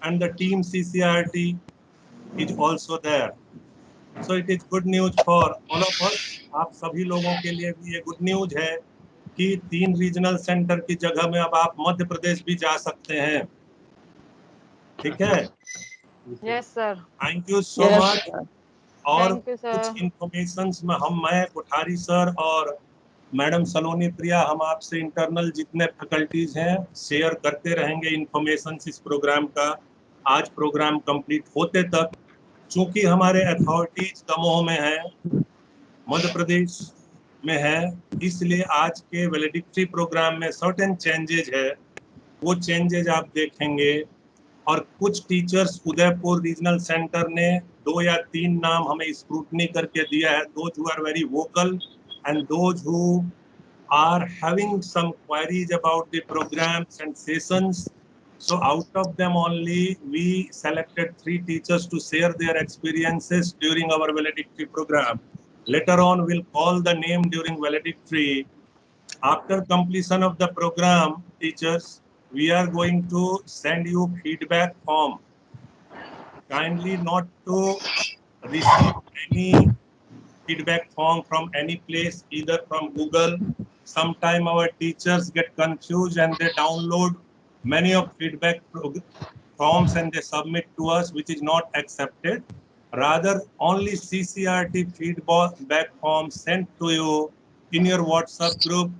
and the team CCRT is also there. So it is good news for all of us. आप सभी लोगों के लिए भी ये गुड न्यूज है कि 3 रीजनल सेंटर की जगह में अब आप मध्य प्रदेश भी जा सकते हैं। ठीक है? Yes sir. Thank you so much. और Thank you, sir. कुछ इंफॉर्मेशंस में मैं कोठारी सर और मैडम सलोनी प्रिया, हम आपसे इंटरनल जितने फैकल्टीज हैं शेयर करते रहेंगे इंफॉर्मेशन इस प्रोग्राम का आज प्रोग्राम कंप्लीट होते तक। चूंकि हमारे अथॉरिटीज दमोह में है, मध्य प्रदेश में है, इसलिए आज के वैलिडिटी प्रोग्राम में सर्टेन चेंजेज है, वो चेंजेज आप देखेंगे। और कुछ टीचर्स उदयपुर रीजनल सेंटर ने 2 या 3 नाम हमें स्क्रूटनी करके दिया है, those who are very vocal and those who are having some queries about the programs and sessions. So out of them only we selected 3 teachers to share their experiences during our valedictory program. Later on we'll call the name during valedictory. After completion of the program, teachers, we are going to send you feedback form. Kindly not to receive any feedback form from any place, either from Google. Sometime our teachers get confused and they download many of feedback forms and they submit to us, which is not accepted. Rather, only CCRT feedback form sent to you in your WhatsApp group.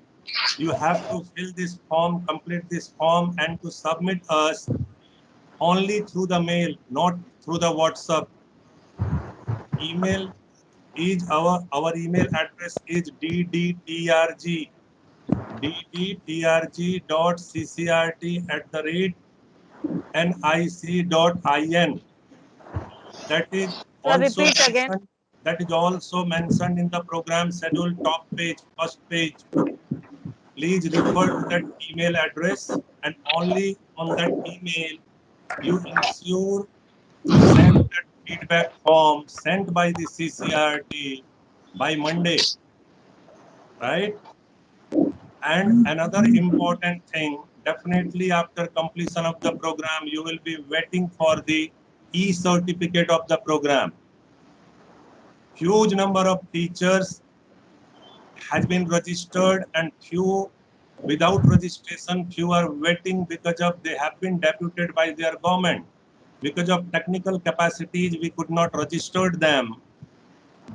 You have to fill this form, complete this form, and to submit us only through the mail, not through the WhatsApp. Email is our email address is ddtrg.ccrt@nic.in. That is Sir, also repeat again. mentioned. That is also mentioned in the program schedule top page, first page. Please refer to that email address, and only on that email you ensure to send that feedback form sent by the CCRT by Monday, right? And another important thing, definitely after completion of the program, you will be waiting for the e-certificate of the program. Huge number of teachers has been registered and few without registration, few are waiting because of they have been deputed by their government. Because of technical capacities, we could not register them.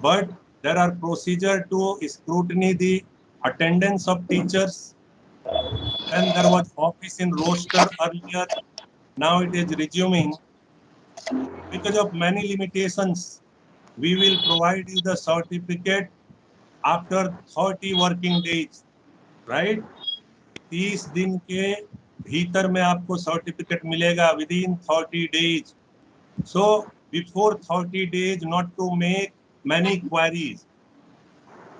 But there are procedure to scrutiny the attendance of teachers. Then there was office in roster earlier. Now it is resuming. Because of many limitations, we will provide you the certificate after 30 working days, right? 30 दिन के भीतर में आपको certificate मिलेगा within 30 days. So before 30 days, not to make many queries,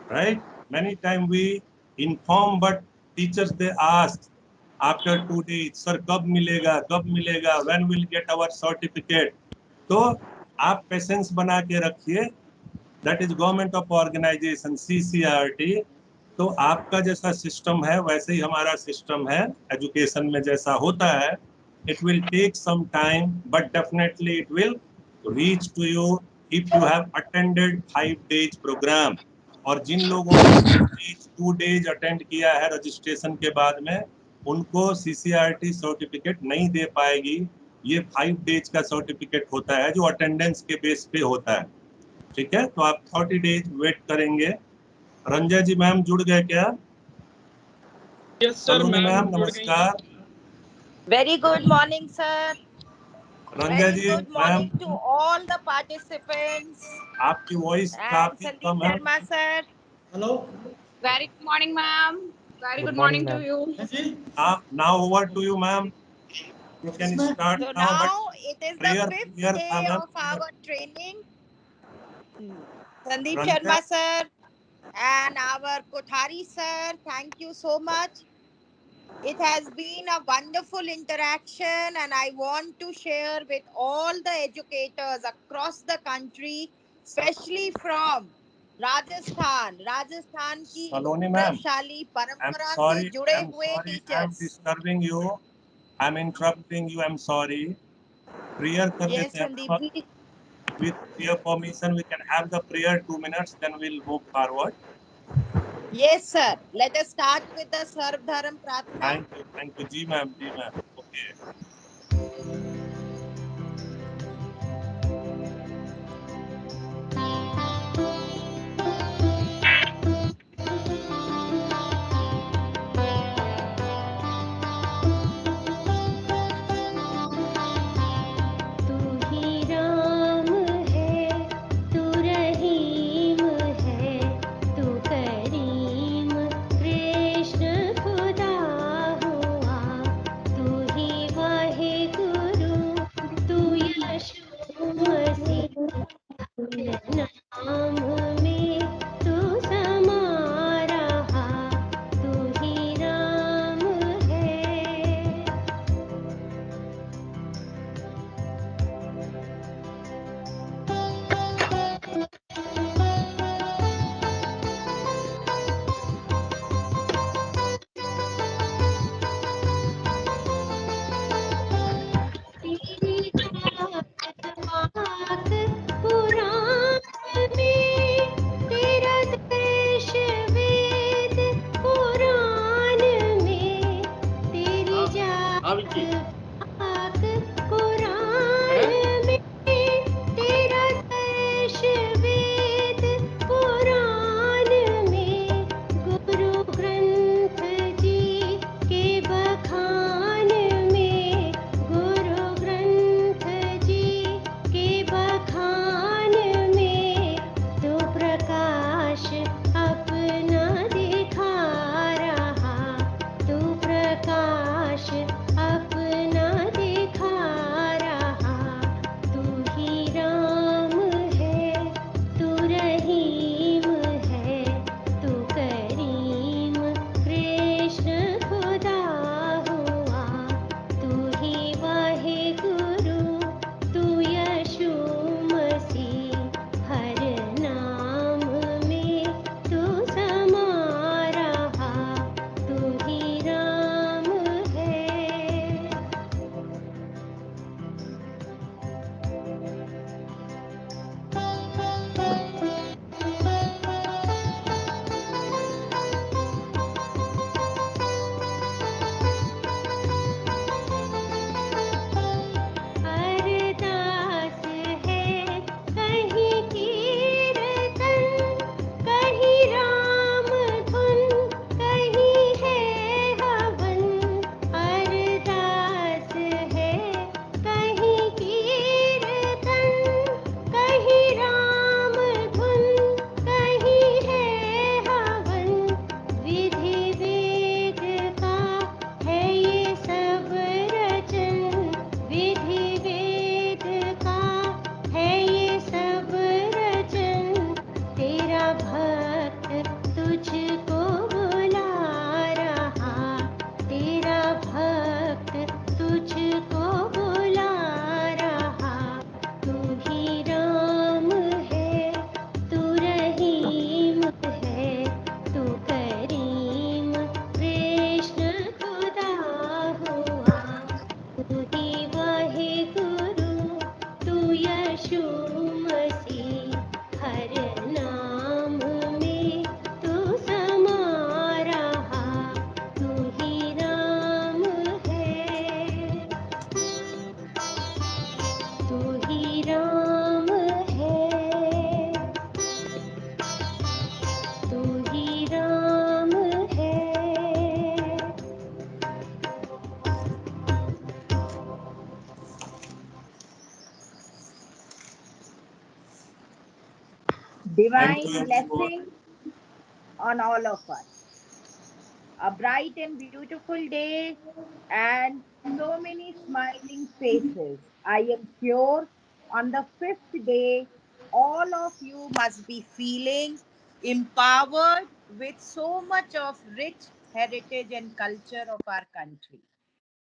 right? Many times we inform, but teachers they ask after 2 days, sir कब मिलेगा, when will get our certificate? तो आप पेशेंस बना के रखिए. That is government of organization CCRT. तो आपका जैसा सिस्टम है वैसे ही हमारा सिस्टम है एजुकेशन में जैसा होता है. It will take some time, but definitely it will reach to you if you have attended 5 days program. और जिन लोगों ने 2 days अटेंड किया है रजिस्ट्रेशन के बाद में, उनको CCRT सर्टिफिकेट नहीं दे पाएगी. ये 5 days का सर्टिफिकेट होता है जो अटेंडेंस के बेस पे होता है. ठीक है, तो आप 30 days वेट करेंगे. रंजय जी मैम जुड़ गए क्या? यस सर मैम नमस्कार. Very good morning, sir. Ranjay Very ji good ma'am, morning to all the participants. आपकी वॉइस And काफी Sandeep कम है. Sharma, sir. Hello Very good morning, ma'am. Very good morning to you. Now over to you ma'am. You can start So now, but now it is the prayer 5th था day ma'am. of our training. Sandeep Ranja. Sharma, sir, and our Kothari, sir. Thank you so much. It has been a wonderful interaction, and I want to share with all the educators across the country, especially from Rajasthan की सलोनी ma'am, गौरवशाली I'm परंपरा से sorry, जुड़े I'm हुए sorry, I'm teachers. disturbing you, I'm interrupting you, I'm sorry. prayer कर Yes, लेते हैं Sandeep. Ma'am. With your permission, we can have the prayer 2 minutes, then we'll move forward. Yes, sir. Let us start with the Sarv Dharam Pratna. Thank you. जी ma'am, जी ma'am. Okay. तू ही राम है, तू रहीम है, तू करीम कृष्ण खुदा हुआ, तू ही वाहे गुरु, तू यीशु मसीह, नाम में तू समा रहा, तू ही राम है. तेरी बात पाक पुराण में, तेरा देश वेद पुराण में, तेरी जात पाक कुरान में, तेरा देश वेद पुराण में, गुरु ग्रंथ जी के बखान में, गुरु ग्रंथ जी के बखान में, तो प्रकाश अपना दिखा रहा, तू प्रकाश अपना दिखा रहा, तू ही राम है, तू रहीम है, तू करीम कृष्ण खुदा हुआ, तू ही वाहे गुरु, तू यीशु मसीह, हर नाम में तू समा रहा, तू ही राम है. अरदास है कहीं कीर्तन, कहीं राम धुन, कहीं है हवन. अरदास है कहीं कीर्तन, कहीं राम धुन, कहीं है हवन. विधि वेद का है ये सब रचन, विधि वेद का है ये सब रचन. तेरा भक्त तुझको बुला रहा, तेरा भक्त तुझको बुला रहा, तू ही राम है, तू रहीम है, तू करीम कृष्ण खुदा हुआ, तू ही वाहे गुरु, तू यीशु मसीह, हर नाम में तू समा रहा, तू ही राम है, तू ही राम है, तू ही राम है. Thank you Divine everyone. blessing on all of us. A bright and beautiful day, and so many smiling faces. I am sure on the fifth day, all of you must be feeling empowered with so much of rich heritage and culture of our country.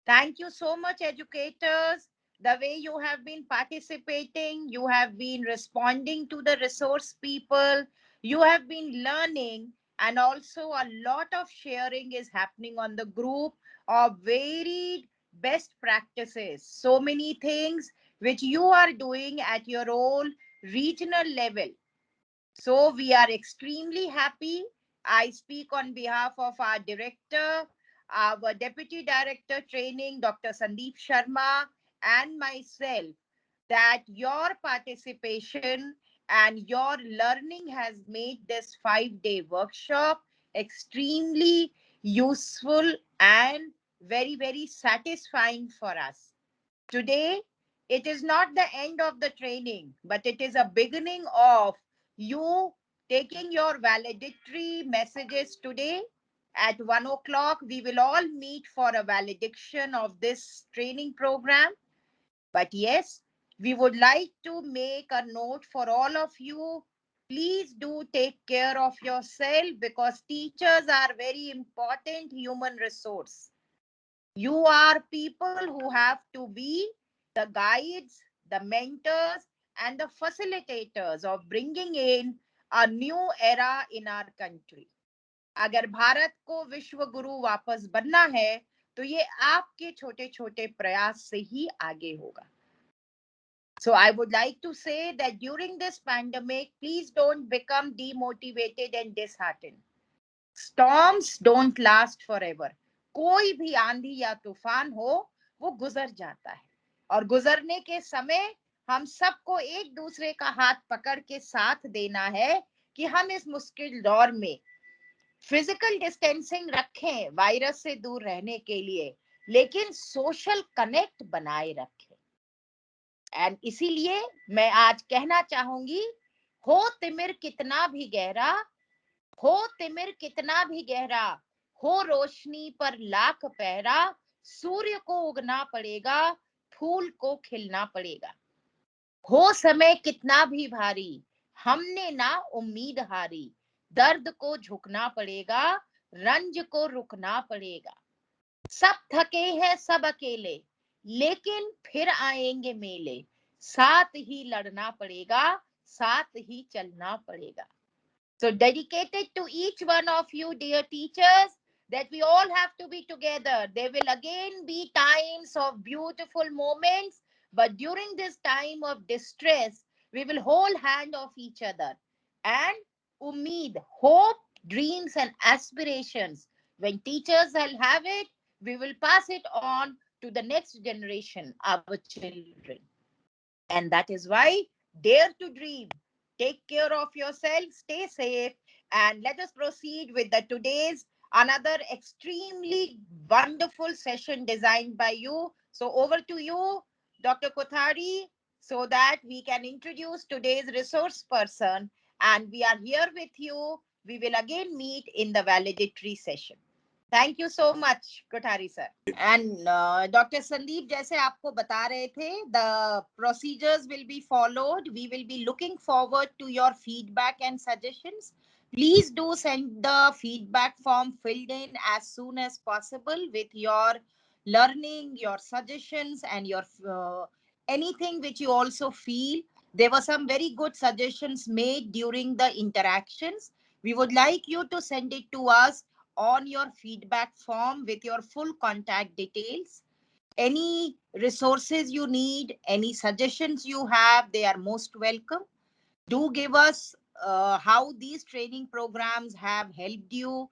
Thank you so much, educators. The way you have been participating, you have been responding to the resource people, you have been learning, and also a lot of sharing is happening on the group of varied best practices, so many things which you are doing at your own regional level. So we are extremely happy. I speak on behalf of our director, our deputy director training, Dr. Sandeep Sharma, and myself, that your participation and your learning has made this 5 day workshop extremely useful and very, very satisfying for us. Today, it is not the end of the training, but it is a beginning of you taking your valedictory messages today. At 1 o'clock, we will all meet for a valediction of this training program. But yes, we would like to make a note for all of you. Please do take care of yourself, because teachers are very important human resource. You are people who have to be the guides, the mentors, and the facilitators of bringing in a new era in our country. अगर भारत को विश्व गुरु वापस बनना है, तो ये आपके छोटे छोटे प्रयास से ही आगे होगा. So I would like to say that during this pandemic, please don't become demotivated and disheartened. Storms don't last forever. कोई भी आंधी या तूफान हो, वो गुजर जाता है. और गुजरने के समय हम सबको एक दूसरे का हाथ पकड़ के साथ देना है कि हम इस मुश्किल दौर में फिजिकल डिस्टेंसिंग रखें वायरस से दूर रहने के लिए, लेकिन सोशल कनेक्ट बनाए रखें. एंड इसीलिए मैं आज कहना चाहूंगी, हो तिमिर कितना भी गहरा, हो तिमिर कितना भी गहरा, हो रोशनी पर लाख पहरा, सूर्य को उगना पड़ेगा, फूल को खिलना पड़ेगा. हो समय कितना भी भारी, हमने ना उम्मीद हारी, दर्द को झुकना पड़ेगा, रंज को रुकना पड़ेगा. सब थके हैं सब अकेले, लेकिन फिर आएंगे मेले, साथ ही लड़ना पड़ेगा, साथ ही चलना पड़ेगा. So dedicated to each one of you, dear teachers, that we all have to be together. There will again be times of beautiful moments, but during this time of distress, we will hold hand of each other. And ummeed, hope, dreams and aspirations, when teachers will have it, we will pass it on to the next generation, our children. And that is why, dare to dream, take care of yourself, stay safe, and let us proceed with the today's another extremely wonderful session designed by you. So over to you, Dr. Kothari, so that we can introduce today's resource person. And we are here with you. We will again meet in the valedictory session. Thank you so much, Kothari sir. And Dr. Sandeep, जैसे आपको बता रहे थे, the procedures will be followed. We will be looking forward to your feedback and suggestions. Please do send the feedback form filled in as soon as possible with your learning, your suggestions, and your anything which you also feel. There were some very good suggestions made during the interactions. We would like you to send it to us on your feedback form with your full contact details. Any resources you need, any suggestions you have, they are most welcome. Do give us how these training programs have helped you.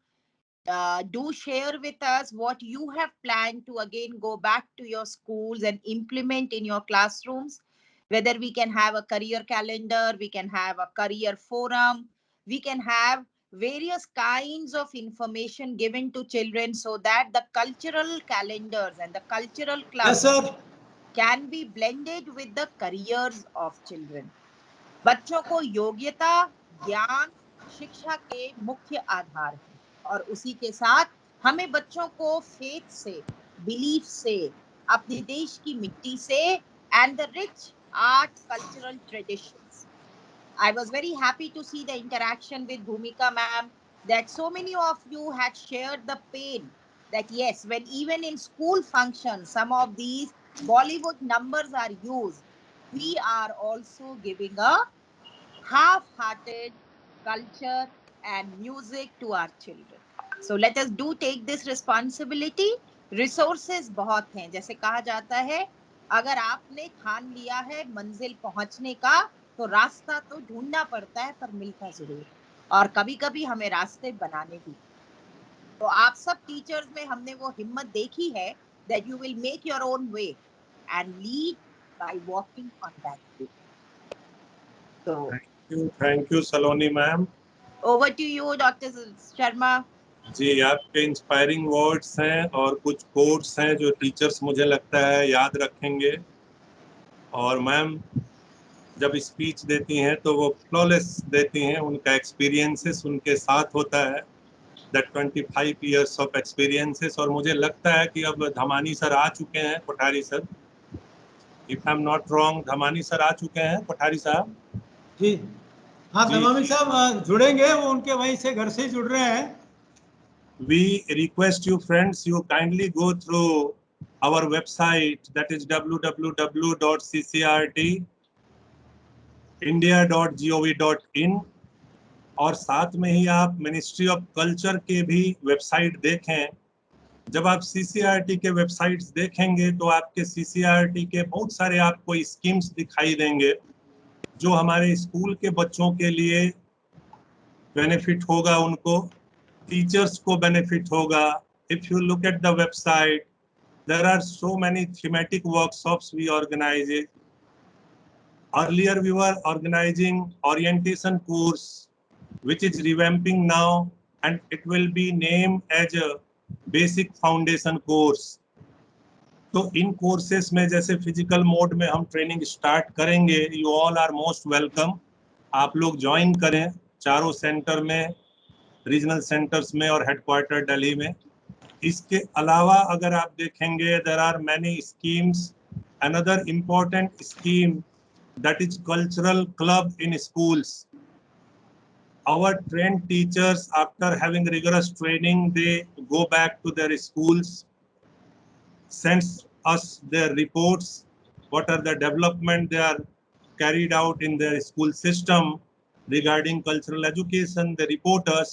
Do share with us what you have planned to again go back to your schools and implement in your classrooms. Whether we can have a career calendar, we can have a career forum, we can have various kinds of information given to children, so that the cultural calendars and the cultural clubs can be blended with the careers of children. बच्चों को योग्यता, ज्ञान, शिक्षा के मुख्य आधार हैं, और उसी के साथ हमें बच्चों को फेथ से, बिलीफ से, अपने देश की मिट्टी से, and the rich art cultural traditions. I was very happy to see the interaction with Bhumika ma'am, that so many of you had shared the pain that yes, when even in school functions, some of these Bollywood numbers are used, we are also giving a half-hearted culture and music to our children. So let us do take this responsibility resources बहुत हैं। जैसे कहा जाता है, अगर आपने ठान लिया है मंजिल पहुंचने का, तो रास्ता तो ढूंढना पड़ता है पर मिलता जरूर, और कभी कभी हमें रास्ते बनाने भी। तो आप सब टीचर्स में हमने वो हिम्मत देखी है that you will make your own way and lead by walking on that way. So thank you Saloni ma'am. over to you, Dr. Sharma. जी, आपके इंस्पायरिंग वर्ड्स हैं और कुछ कोट्स हैं जो टीचर्स मुझे लगता है याद रखेंगे। और मैम जब स्पीच देती हैं तो वो फ्लॉलेस देती हैं, उनका एक्सपीरियंसेस उनके साथ होता है, दैट 25 इयर्स ऑफ एक्सपीरियंसेस। और मुझे लगता है कि अब धमानी सर आ चुके हैं, Kothari sir, if I am not wrong, Dhamani sir आ चुके हैं, कोठारी साहब जी हाँ, जी। धमानी साहब जुड़ेंगे, वो उनके वहीं से घर से ही जुड़ रहे हैं। We request you friends, you kindly go through our website, that is www.ccrt.india.gov.in, और साथ में ही आप मिनिस्ट्री ऑफ कल्चर के भी वेबसाइट देखें। जब आप CCRT के वेबसाइट्स देखेंगे तो आपके CCRT के बहुत सारे आपको स्कीम्स दिखाई देंगे जो हमारे स्कूल के बच्चों के लिए बेनिफिट होगा, उनको टीचर्स को बेनिफिट होगा। If you look at the website, there are so many thematic workshops we organize. Earlier we were organizing orientation course which is revamping now, and it will be named as a basic foundation course. तो इन courses में जैसे physical mode में हम training start करेंगे, you all are most welcome, आप लोग join करें चारों सेंटर में, रीजनल सेंटर्स में और हेडक्वार्टर दिल्ली में। इसके अलावा अगर आप देखेंगे, there are many schemes. Another important scheme that is cultural club in schools. Our trained teachers, after having rigorous training, they go back to their schools, sends us their reports, what are the development they are carried out in their school system regarding cultural education. They report us,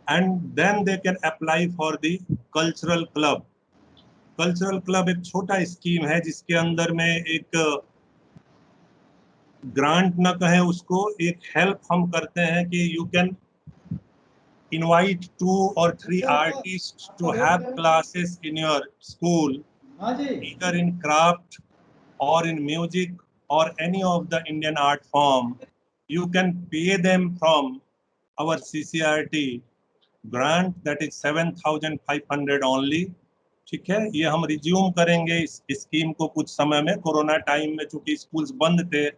and then they can apply for the cultural club. Cultural club एक छोटा scheme है जिसके अंदर में एक grant न कहें उसको, एक हेल्प हम करते हैं कि you can invite 2 or 3 artists to have classes in your school, either in craft or in music or any of the Indian art form. You can pay them from our CCRT grant, that is 7,500 only. ठीक है, ये हम resume करेंगे इस scheme को कुछ समय में। कोरोना टाइम में चूंकि स्कूल्स बंद थे,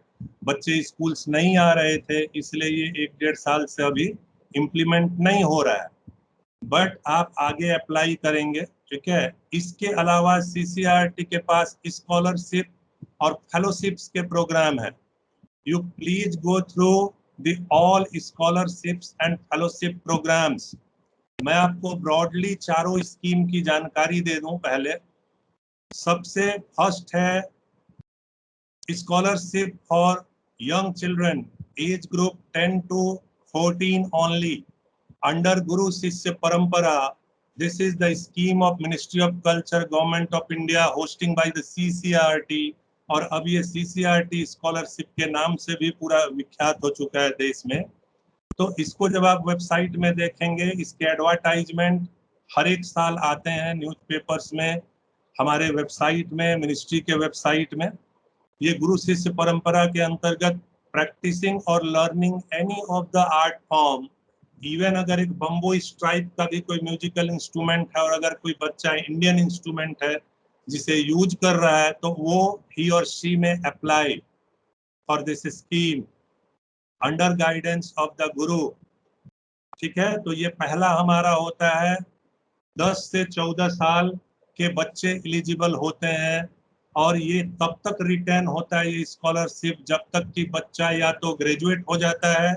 बच्चे स्कूल्स नहीं आ रहे थे, इसलिए ये 1-1.5 साल से अभी इम्प्लीमेंट नहीं हो रहा है, बट आप आगे अप्लाई करेंगे। ठीक है, इसके अलावा CCRT के पास स्कॉलरशिप और फेलोशिप्स के प्रोग्राम है। You please go through the all scholarships and fellowship programs. मैं आपको ब्रॉडली चारों स्कीम की जानकारी दे दूं। पहले सबसे फर्स्ट है scholarship for young children age group 10 to 14 only under Guru Shishya Parampara. This is the scheme of Ministry of Culture, Government of India, hosting by the CCRT. और अब ये CCRT स्कॉलरशिप के नाम से भी पूरा विख्यात हो चुका है देश में। तो इसको जब आप वेबसाइट में देखेंगे, इसके एडवर्टाइजमेंट हर एक साल आते हैं न्यूज़पेपर्स में, हमारे वेबसाइट में, मिनिस्ट्री के वेबसाइट में। ये गुरु शिष्य परंपरा के अंतर्गत प्रैक्टिसिंग और learning any of the art form, even अगर एक बम्बो स्ट्राइप का भी कोई म्यूजिकल इंस्ट्रूमेंट है और अगर कोई बच्चा इंडियन इंस्ट्रूमेंट है जिसे यूज कर रहा है, तो वो ही और शी में apply for this scheme under guidance of the गुरु। ठीक है, तो ये पहला हमारा होता है। 10 से 14 साल के बच्चे एलिजिबल होते हैं, और ये तब तक रिटर्न होता है ये स्कॉलरशिप जब तक कि बच्चा या तो ग्रेजुएट हो जाता है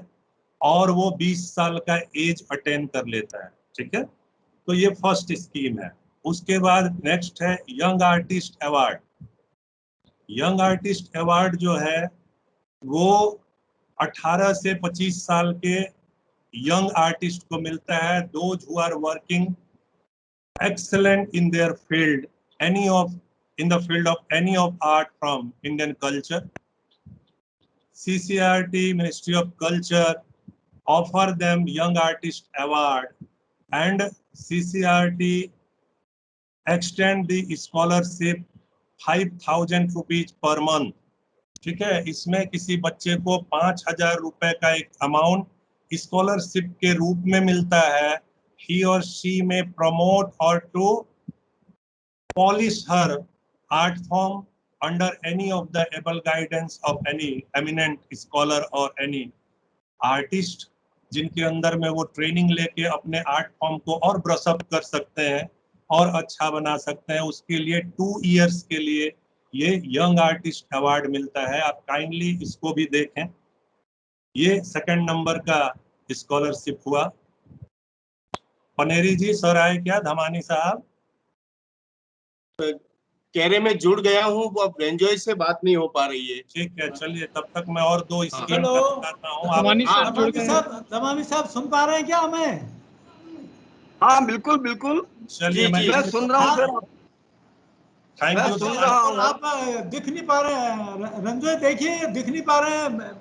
और वो 20 साल का एज अटेन कर लेता है। ठीक है, तो ये फर्स्ट स्कीम है। उसके बाद नेक्स्ट है young artist award. Young artist award जो है वो 18 से 25 साल के यंग आर्टिस्ट को मिलता है। Those who are working excellent in their field, in the field of any of art from Indian culture. CCRT, Ministry of Culture, offer them Young Artist Award, and CCRT extend the scholarship 5,000 rupees per month. ठीक है, इसमें किसी बच्चे को 5,000 रुपए का एक amount scholarship के रूप में मिलता है. He or she may promote or to polish her art form under any of the able guidance of any eminent scholar or any artist, जिनके अंदर में वो ट्रेनिंग लेके अपने आर्ट फॉर्म को और ब्रश अप कर सकते हैं और अच्छा बना सकते हैं. उसके लिए 2 इयर्स के लिए ये यंग आर्टिस्ट अवार्ड मिलता है. आप काइंडली इसको भी देखें. ये 2nd नंबर का स्कॉलरशिप हुआ. पनेरी जी सर आए क्या? धमानी साहब कैरे में जुड़ गया हूँ, वो अब रेंजॉय से बात नहीं हो पा रही है. ठीक है, चलिए तब तक मैं और 2 स्कीम हेलो। बताता हूँ. धमानी आप सर जुड़ गए हैं। दमामी साहब सुन पा रहे हैं क्या हमें? हाँ बिल्कुल बिल्कुल, चलिए जी, मैं सुन रहा हूँ सर. थैंक मैं यू सुन सर. रहा हूँ. आप दिख नहीं पा रहे हैं, रंजोय देखिए, दिख नहीं पा रहे हैं,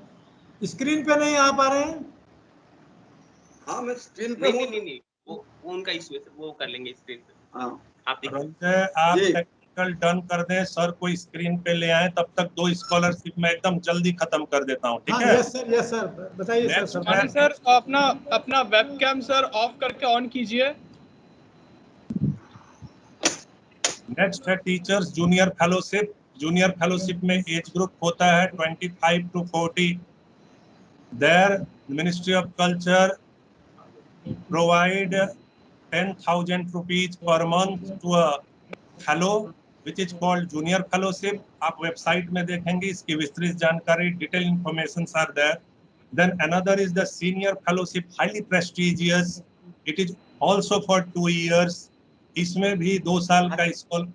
स्क्रीन पे नहीं आ पा रहे हैं. हाँ मैं स्क्रीन पे हूँ. नहीं, वो उनका इशू है, वो कर लेंगे स्क्रीन पे. हाँ आप देखिए. रंजय आप जी. टेक्निकल डन कर दें, सर को स्क्रीन पे ले आए. तब तक 2 स्कॉलरशिप मैं एकदम जल्दी खत्म कर देता हूँ. ठीक हाँ, है. यस सर, बताइए Next सर. धमानी सर अपना वेबकैम सर ऑफ करके ऑन कीजिए. नेक्स्ट है teachers junior fellowship. Junior fellowship में एज ग्रुप होता है 25 to 40. There ministry of culture provide 10,000 rupees per month to a fellow which is called junior fellowship. आप website में देखेंगे इसकी विस्तृत जानकारी, detail informations are there. Then another is the senior fellowship, highly prestigious. It is also for 2 years. इसमें भी 2 साल का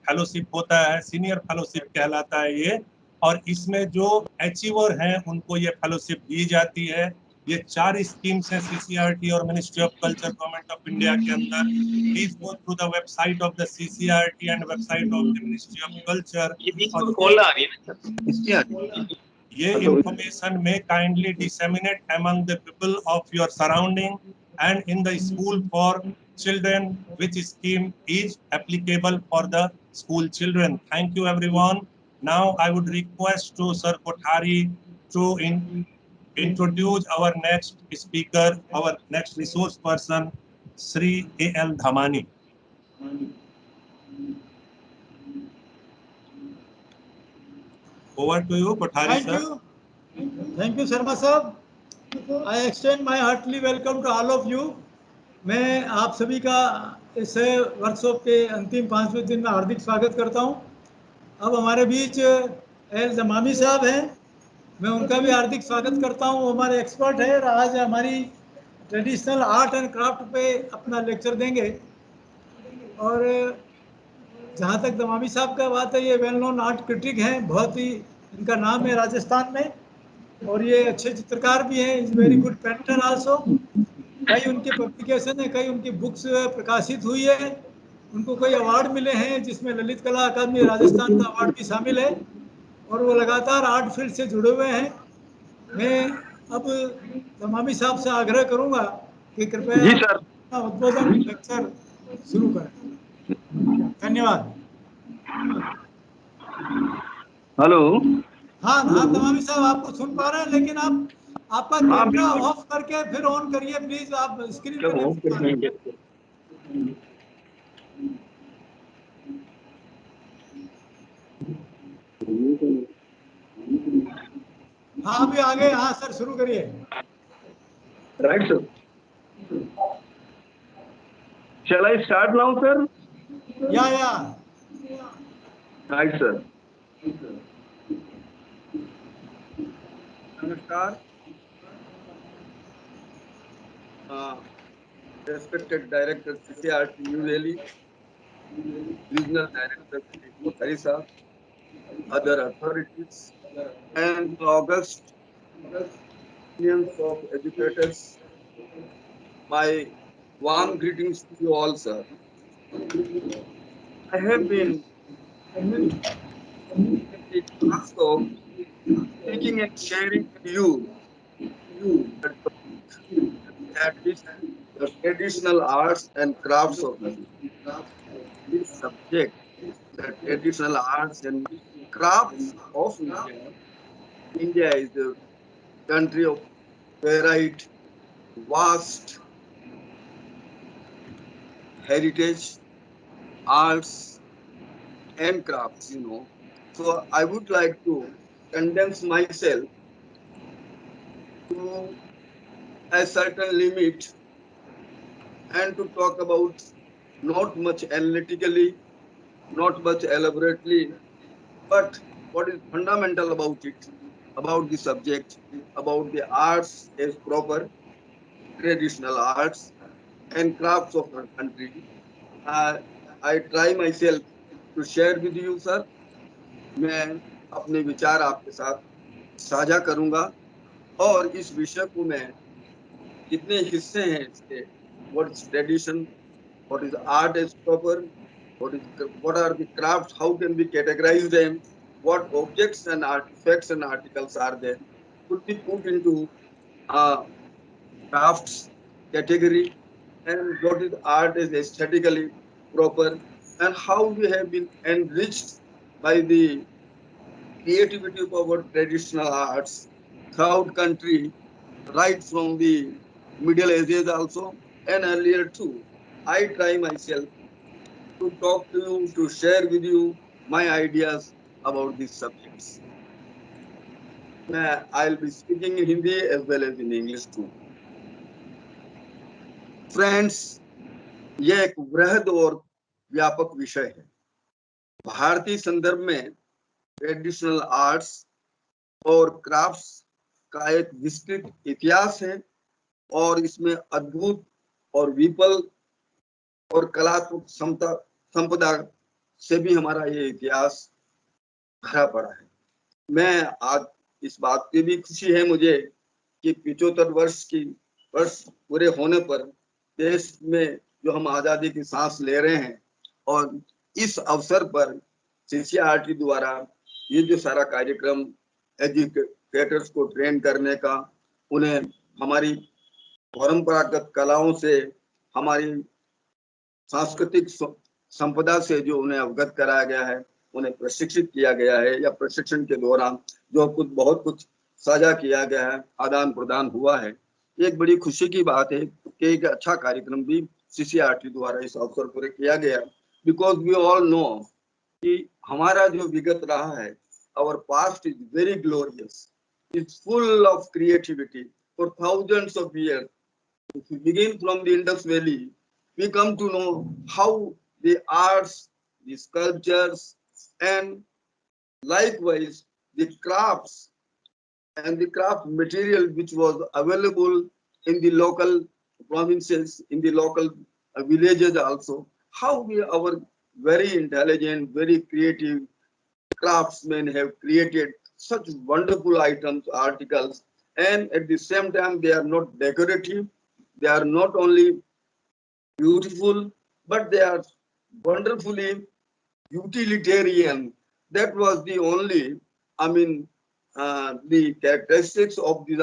फेलोशिप होता है. सीनियर फेलोशिप कहलाता है ये. और इसमें जो अचीवर हैं उनको ये फेलोशिप दी जाती है. ये 4 स्कीम्स हैं CCRT और ministry of culture government of India के अंदर. Please go through the website of the CCRT and website of the ministry of culture. ये बीच में कॉल आ रही है ना. इसकी आती है. ये information may kindly disseminate among the people of your surrounding and in the school for children, which scheme is applicable for the school children. Thank you everyone. Now I would request to Sir Kothari to introduce our next speaker, our next resource person, Sri A.L. Dhamani. Over to you, Kothari sir. Thank you, Sharma साहब. I extend my heartily welcome to all of you. मैं आप सभी का इस workshop के अंतिम 5वें दिन में हार्दिक स्वागत करता हूं. अब हमारे बीच एल दमामी साहब हैं, मैं उनका भी हार्दिक स्वागत करता हूं. वो हमारे एक्सपर्ट है और आज हमारी ट्रेडिशनल आर्ट एंड क्राफ्ट पे अपना लेक्चर देंगे. और जहाँ तक दमामी साहब का बात है, ये वेल नोन आर्ट क्रिटिक हैं, बहुत ही इनका नाम है राजस्थान में, और ये अच्छे चित्रकार भी हैं. Is very good painter also. कई उनके पब्लिकेशन है, कई उनकी बुक्स प्रकाशित हुई है, उनको कई अवार्ड मिले हैं, जिसमें ललित कला अकादमी राजस्थान का अवार्ड भी शामिल है, और वो लगातार आर्ट फील्ड से जुड़े हुए हैं. मैं अब दमामी साहब से आग्रह करूंगा कि कृपया जी सर. अपना उद्बोधन लेक्चर शुरू करें. धन्यवाद. हेलो. हाँ दमामी साहब आपको सुन पा रहे हैं, लेकिन आप आपका कैमरा ऑफ करके फिर ऑन करिए प्लीज. आप स्क्रीन पे नहीं दिखा रहे. हाँ अभी आगे. हाँ सर शुरू करिए. Right sir. Shall I start now, sir? या Right, sir. Namaskar. Respected Director CCRT New Delhi, Regional Director Kothari sir, other authorities, and august unions of educators, my warm greetings to you all, sir. I have been in the task of speaking and sharing with you the that is the traditional arts and crafts of India. This subject, the traditional arts and crafts of India. India is a country of varied, vast heritage, arts, and crafts, So I would like to condense myself to a certain limit and to talk about not much analytically, not much elaborately, but what is fundamental about it, about the subject, about the arts as proper traditional arts and crafts of our country. Uh, I try myself to share with you, sir. मैं अपने विचार आपके साथ साझा करूंगा और इस विषय को मैं कितने हिस्से हैं इसके, what is tradition, what is art as proper, what are the crafts, how can we categorize them, what objects and artifacts and articles are there, could be put into uh, crafts category, and what is art is aesthetically proper, and how we have been enriched by the creativity of our traditional arts throughout country, right from the Middle Ages also and earlier too. I try myself to talk to you, to share with you my ideas about these subjects. I'll be speaking in Hindi as well as in English too. Friends, यह एक वृहद और व्यापक विषय है। भारतीय संदर्भ में ट्रेडिशनल आर्ट्स और क्राफ्ट्स का एक विस्तृत इतिहास है और इसमें अद्भुत और विपुल और कलात्मक संपदा से भी हमारा ये इतिहास भरा पड़ा है। मैं आज इस बात की भी खुशी है मुझे कि 75 वर्ष पूरे होने पर देश में जो हम आजादी की सांस ले रहे हैं और इस अवसर पर सीसीआरटी द्वारा ये जो सारा कार्यक्रम एजुकेटर्स को ट्रेन करने का, उन्हें हमारी परंपरागत कलाओं से, हमारी सांस्कृतिक संपदा से जो उन्हें अवगत कराया गया है, उन्हें प्रशिक्षित किया गया है या प्रशिक्षण के दौरान जो बहुत कुछ साझा किया गया है, आदान प्रदान हुआ है, एक बड़ी खुशी की बात है कि एक अच्छा कार्यक्रम भी सीसीआरटी द्वारा इस अवसर पर किया गया। बिकॉज वी ऑल नो कि हमारा जो विगत रहा है, our past is very glorious, it's full of creativity for thousands of years. If we begin from the Indus Valley, we come to know how the arts, the sculptures, and likewise the crafts and the craft material which was available in the local provinces, in the local villages also, how our very intelligent, very creative craftsmen have created such wonderful items, articles, and at the same time they are not decorative, they are not only beautiful, but they are wonderfully utilitarian. That was the only, the characteristics of these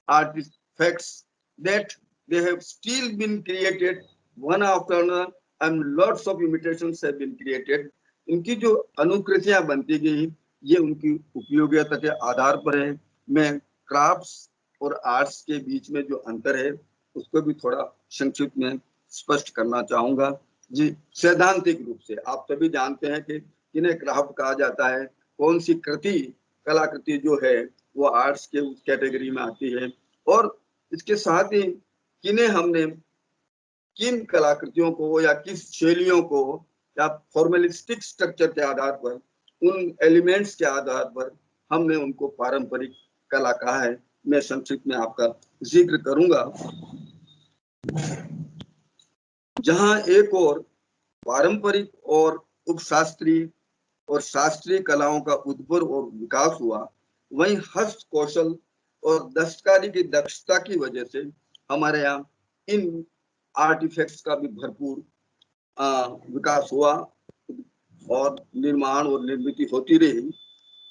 artifacts, that they have still been created one after another, and lots of imitations have been created. इनकी जो अनुकृतियां बनती गई, ये उनकी उपयोगिता के आधार पर है। मैं क्राफ्ट्स और आर्ट्स के बीच में जो अंतर है उसको भी थोड़ा संक्षिप्त में स्पष्ट करना चाहूंगा। जी, सैद्धांतिक रूप से आप सभी जानते हैं कि किन्हें क्राफ्ट कहा जाता है, कौन सी कृति, कलाकृति जो है वो आर्ट्स के उस कैटेगरी में आती है, और इसके साथ ही किन कलाकृतियों को या किस शैलियों को या फॉर्मलिस्टिक स्ट्रक्चर के आधार पर, उन एलिमेंट्स के आधार पर हमने उनको पारंपरिक कला कहा है। मैं संक्षिप्त में आपका जिक्र करूंगा। जहां एक और पारंपरिक और उपशास्त्रीय और शास्त्रीय कलाओं का उद्भव और विकास हुआ, वहीं हस्त कौशल और दस्तकारी की दक्षता की वजह से हमारे यहाँ इन आर्टिफैक्ट्स का भी भरपूर विकास हुआ और निर्माण और निर्मित होती रही।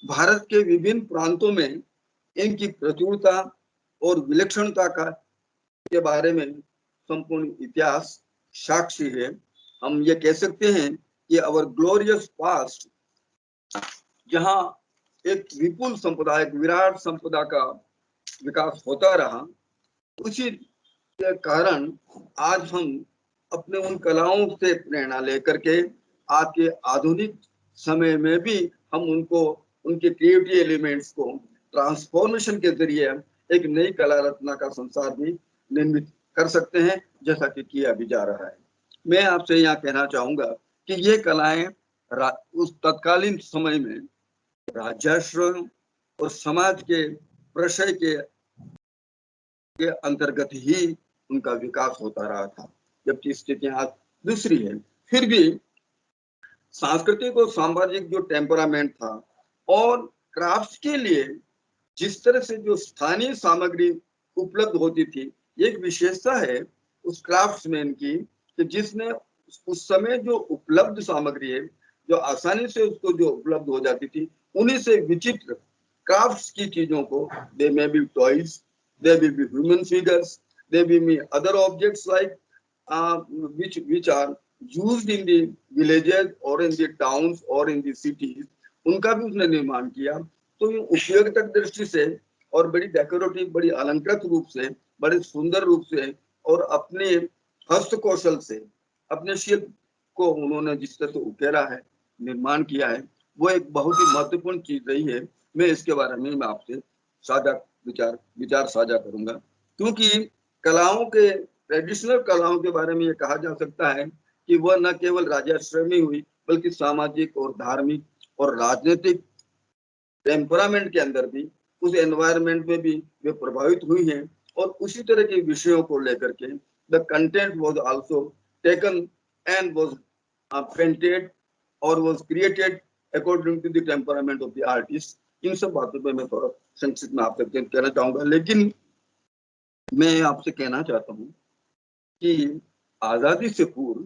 भारत के विभिन्न प्रांतों में इनकी प्रचुरता और विलक्षणता के बारे में संपूर्ण इतिहास साक्षी है। हम ये कह सकते हैं कि अवर ग्लोरियस पास्ट, जहाँ एक विपुल संपदा, एक विराट संपदा का विकास होता रहा, उसी के कारण आज हम अपने उन कलाओं से प्रेरणा लेकर के आज के आधुनिक समय में भी हम उनको, उनके क्रिएटिव एलिमेंट्स को ट्रांसफॉर्मेशन के जरिए एक नई कला रचना का संसार भी निर्मित कर सकते हैं, जैसा कि किया भी जा रहा है। मैं आपसे यहाँ कहना चाहूंगा कि ये कलाएं उस तत्कालीन समय में राज्याश्रय और समाज के प्रशय के अंतर्गत ही उनका विकास होता रहा था, जबकि स्थिति आज दूसरी है। फिर भी सांस्कृतिक और सामाजिक जो टेम्परामेंट था और क्राफ्ट्स के लिए जिस तरह से जो स्थानीय सामग्री उपलब्ध होती थी, एक विशेषता है उस क्राफ्ट्समैन की कि जिसने उस समय जो उपलब्ध सामग्री है, जो आसानी से उसको जो उपलब्ध हो जाती थी, उन्हीं से विचित्र क्राफ्ट्स की चीजों को, they may be toys, they will be human figures, they will be other objects like which are used in the villages or in the towns or in the cities, उनका भी उसने निर्माण किया। तो ये उपयोगिता दृष्टि से और बड़ी डेकोरेटिव, बड़ी अलंकृत रूप से, बड़े सुंदर रूप से और अपने हस्त कौशल से अपने शिल्प को उन्होंने जिस तरह से उकेरा है, निर्माण किया है, वो एक बहुत ही महत्वपूर्ण चीज रही है। मैं इसके बारे में मैं आपसे साझा विचार साझा करूंगा, क्योंकि कलाओं के, ट्रेडिशनल कलाओं के बारे में ये कहा जा सकता है कि वह न केवल राज्याश्रय में हुई, बल्कि सामाजिक और धार्मिक और राजनीतिक टेम्परामेंट के अंदर भी, उस एनवायरनमेंट में भी वे प्रभावित हुई हैं। और उसी तरह के विषयों को लेकर के the content was also taken and was painted और was created according to the temperament of the artist. इन सब बातों पे मैं थोड़ा संक्षिप्त में आपसे कहना चाहूंगा, लेकिन मैं आपसे कहना चाहता हूँ कि आजादी से पूर्व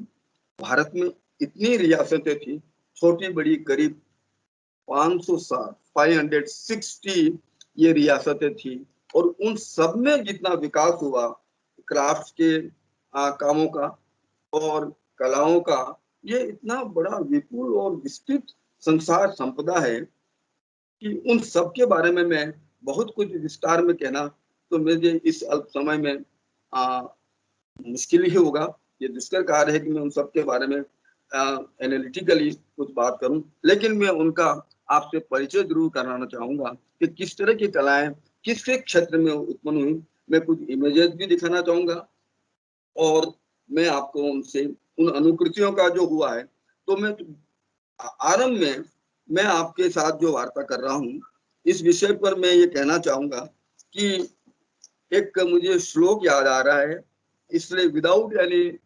भारत में इतनी रियासतें थी, छोटी बड़ी, करीब 560 ये रियासतें थी, और उन सब में जितना विकास हुआ क्राफ्ट के कामों का और कलाओं का, ये इतना बड़ा विपुल और विस्तृत संसार संपदा है कि उन सब के बारे में मैं बहुत कुछ विस्तार में कहना तो मुझे इस अल्प समय में मुश्किल ही होगा। ये दुष्कर कार्य है कि मैं उन सब के बारे में एनालिटिकली कुछ बात करूं, लेकिन मैं उनका आपसे परिचय जरूर कराना चाहूंगा कि किस तरह की कलाएं किस क्षेत्र में उत्पन्न हुई। मैं कुछ इमेजेस भी दिखाना चाहूंगा और मैं आपको उनसे उन अनुकृतियों का जो हुआ है, तो मैं आरंभ में मैं आपके साथ जो वार्ता कर रहा हूँ इस विषय पर मैं ये कहना चाहूंगा कि एक मुझे श्लोक याद आ रहा है, इसलिए without any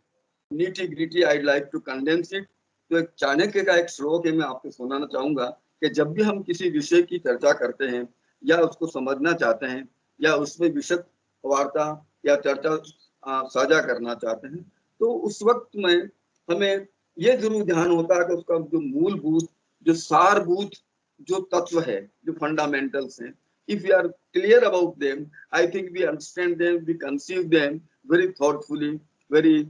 nitty gritty I like to condense it. तो एक चाणक्य का एक श्लोक है, मैं आपको सुनाना चाहूंगा कि जब भी हम किसी विषय की चर्चा करते हैं या उसको समझना चाहते हैं या उसमें विशद वार्ता या चर्चा साझा करना चाहते हैं, तो उस वक्त में हमें ये जरूर ध्यान होता है कि उसका जो मूलभूत, जो सारभूत जो तत्व है, जो फंडामेंटल्स हैं, if we are clear about them, I think we understand them, we conceive them very thoughtfully, very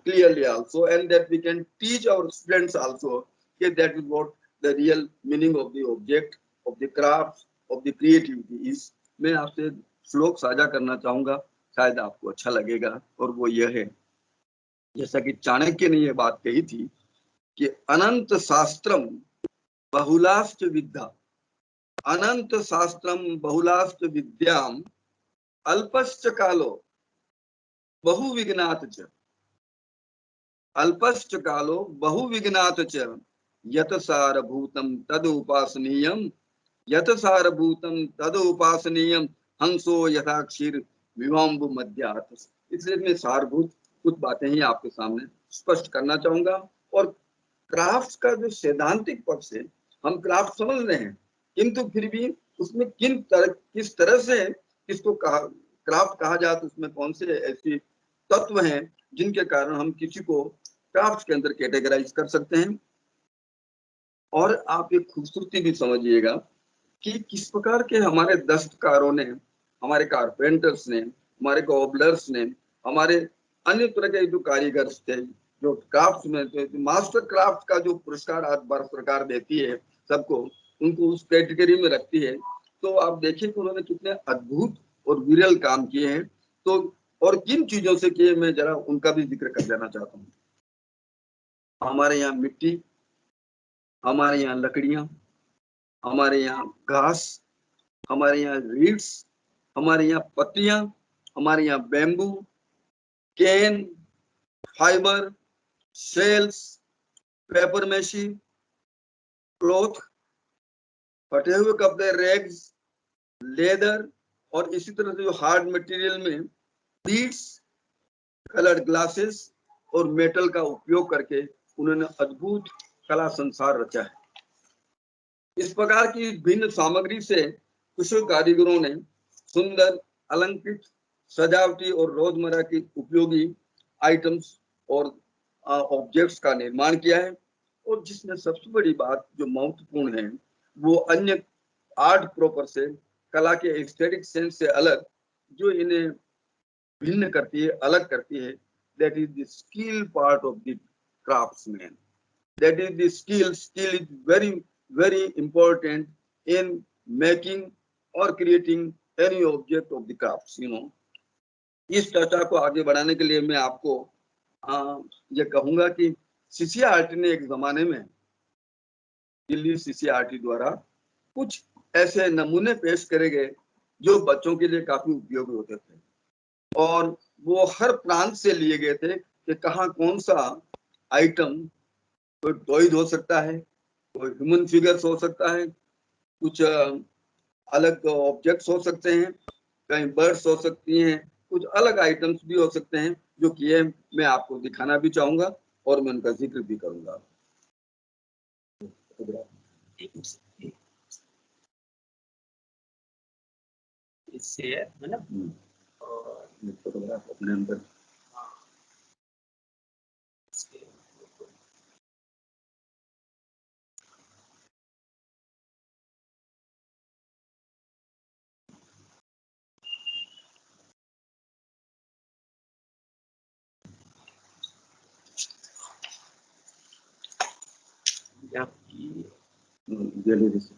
clearly also, and that we can teach our students also that that is what the real meaning of the object, of the craft, of the creativity is. मैं आपसे श्लोक साझा करना चाहूंगा, शायद आपको अच्छा लगेगा, और वो यह है, जैसा कि चाणक्य ने ये बात कही थी कि अनंत शास्त्रम बहुलाश्च विद्या, अनंत शास्त्रम बहुलाश्च विद्याम अल्पश्च कालो बहुविघ्नात् च, अल्पश्च कालो बहुविघ्नात् च यत सारभूतम तद उपासनीयम, यत सारभूतम तद उपासनीयम हंसो यथा क्षीर विवाम्बु मध्यात्। इसलिए मैं सारभूत कुछ बातें ही आपके सामने स्पष्ट करना चाहूंगा। और क्राफ्ट का जो सैद्धांतिक पक्ष है, हम क्राफ्ट समझ रहे हैं, किंतु फिर भी उसमें किस तरह से इसको क्राफ्ट कहा जाए, तो उसमें कौन से ऐसे तत्व हैं जिनके कारण हम किसी को क्राफ्ट के अंदर कैटेगराइज कर सकते हैं। और आप एक खूबसूरती भी समझिएगा कि किस प्रकार के हमारे दस्तकारों ने, हमारे कारपेंटर्स ने, हमारे कोबलर्स ने, हमारे अन्य तरह के जो कारीगर थे, जो क्राफ्ट में थे, मास्टर क्राफ्ट का जो पुरस्कार आज भारत सरकार देती है सबको, उनको उस कैटेगरी में रखती है। तो आप देखिए कि उन्होंने कितने अद्भुत और विरल काम किए हैं। तो और किन चीजों से किए, मैं जरा उनका भी जिक्र कर देना चाहता हूँ। हमारे यहाँ मिट्टी, हमारे यहाँ लकड़ियां, हमारे यहाँ घास, हमारे यहाँ रीड्स, हमारे यहाँ पत्तियां, हमारे यहाँ बैम्बू, कैन, फाइबर, सेल्स, पेपर मैशी, क्लॉथ, फटे हुए कपड़े, रैग्स, लेदर, और इसी तरह से जो हार्ड मटेरियल में बीड्स, कलर्ड ग्लासेस और मेटल का उपयोग करके उन्होंने अद्भुत कला संसार रचा है। इस प्रकार की भिन्न सामग्री से कुशल कारीगरों ने सुंदर, अलंकृत, सजावटी और रोजमर्रा की उपयोगी आइटम्स और ऑब्जेक्ट्स का निर्माण किया है। और जिसमें सबसे बड़ी बात जो महत्वपूर्ण है, वो अन्य आर्ट प्रॉपर से, कला के एस्थेटिक सेंस से अलग, जो इन्हें भिन्न करती है, अलग करती है, that is the skill part of the craftsman. That is the skill. Skill is very important in making or creating any object of the crafts. इस चर्चा को आगे बढ़ाने के लिए मैं आपको ये कहूंगा कि CCRT ने एक जमाने में, दिल्ली CCRT द्वारा कुछ ऐसे नमूने पेश करे गए जो बच्चों के लिए काफी उपयोगी होते थे। और वो हर प्रांत से लिए गए थे कि कहाँ कौन सा आइटम, कोई टॉयज हो सकता है, कोई ह्यूमन फिगर्स हो सकता है, कुछ अलग ऑब्जेक्ट्स हो सकते हैं, कहीं बर्ड्स हो सकती हैं, कुछ अलग आइटम्स भी हो सकते हैं, जो कि ये मैं आपको दिखाना भी चाहूंगा और मैं उनका जिक्र भी करूंगा। इससे है ना, और फोटोग्राफ अपने अंदर गैलरी से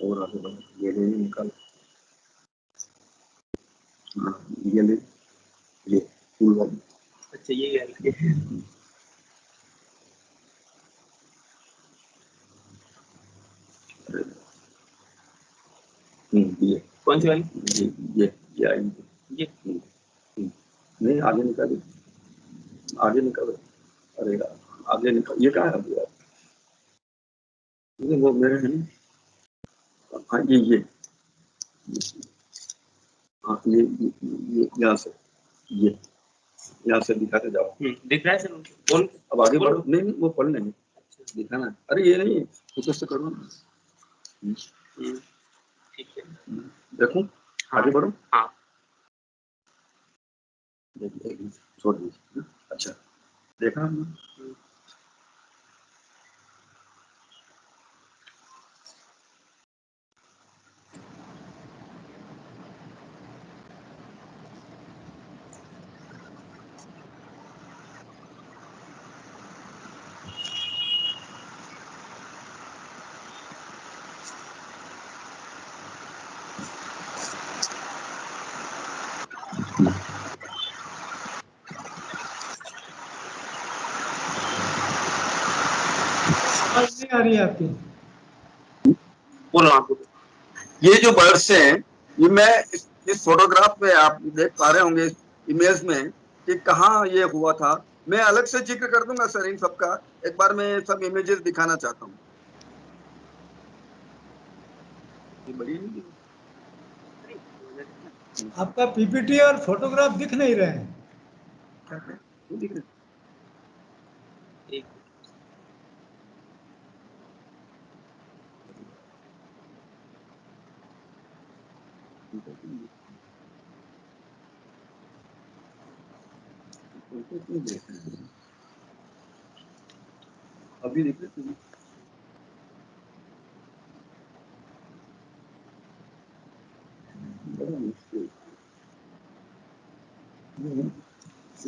और आगे बढ़ो, गैलरी निकाल। हाँ, ये फूल वाली। अच्छा ये गैलरी ये कौन सी वाली? ये आई ये नहीं, आगे निकाली, आगे निकालो। अरे यार, आगे निकाल, ये कहाँ है अभी यार? वो मेरे है ना। हाँ ये हाँ ये यहाँ से, ये यहाँ से दिखाते जाओ। दिख रहा है सर? बोल, अब आगे बढ़ो। नहीं, वो पढ़ लेंगे, दिखाना। अरे ये नहीं, फोकस से करो ना। ठीक है, देखो, आगे बढ़ो। हाँ छोड़ दीजिए। अच्छा, देखा हमने? आवाज नहीं आ रही है आपकी। बोलो आप। ये जो बर्ड्स हैं, ये मैं इस फोटोग्राफ में आप देख पा रहे होंगे, इस इमेज में, कि कहाँ ये हुआ था। मैं अलग से जिक्र कर दूंगा सर इन सबका। एक बार मैं सब इमेजेस दिखाना चाहता हूँ। ये बड़ी नहीं आपका PPT और फोटोग्राफ दिख नहीं रहे हैं। क्या है? वो दिख रहे? एक उनको क्यों देख रहे हैं? अभी देख रहे थे? बड़ा मुश्किल।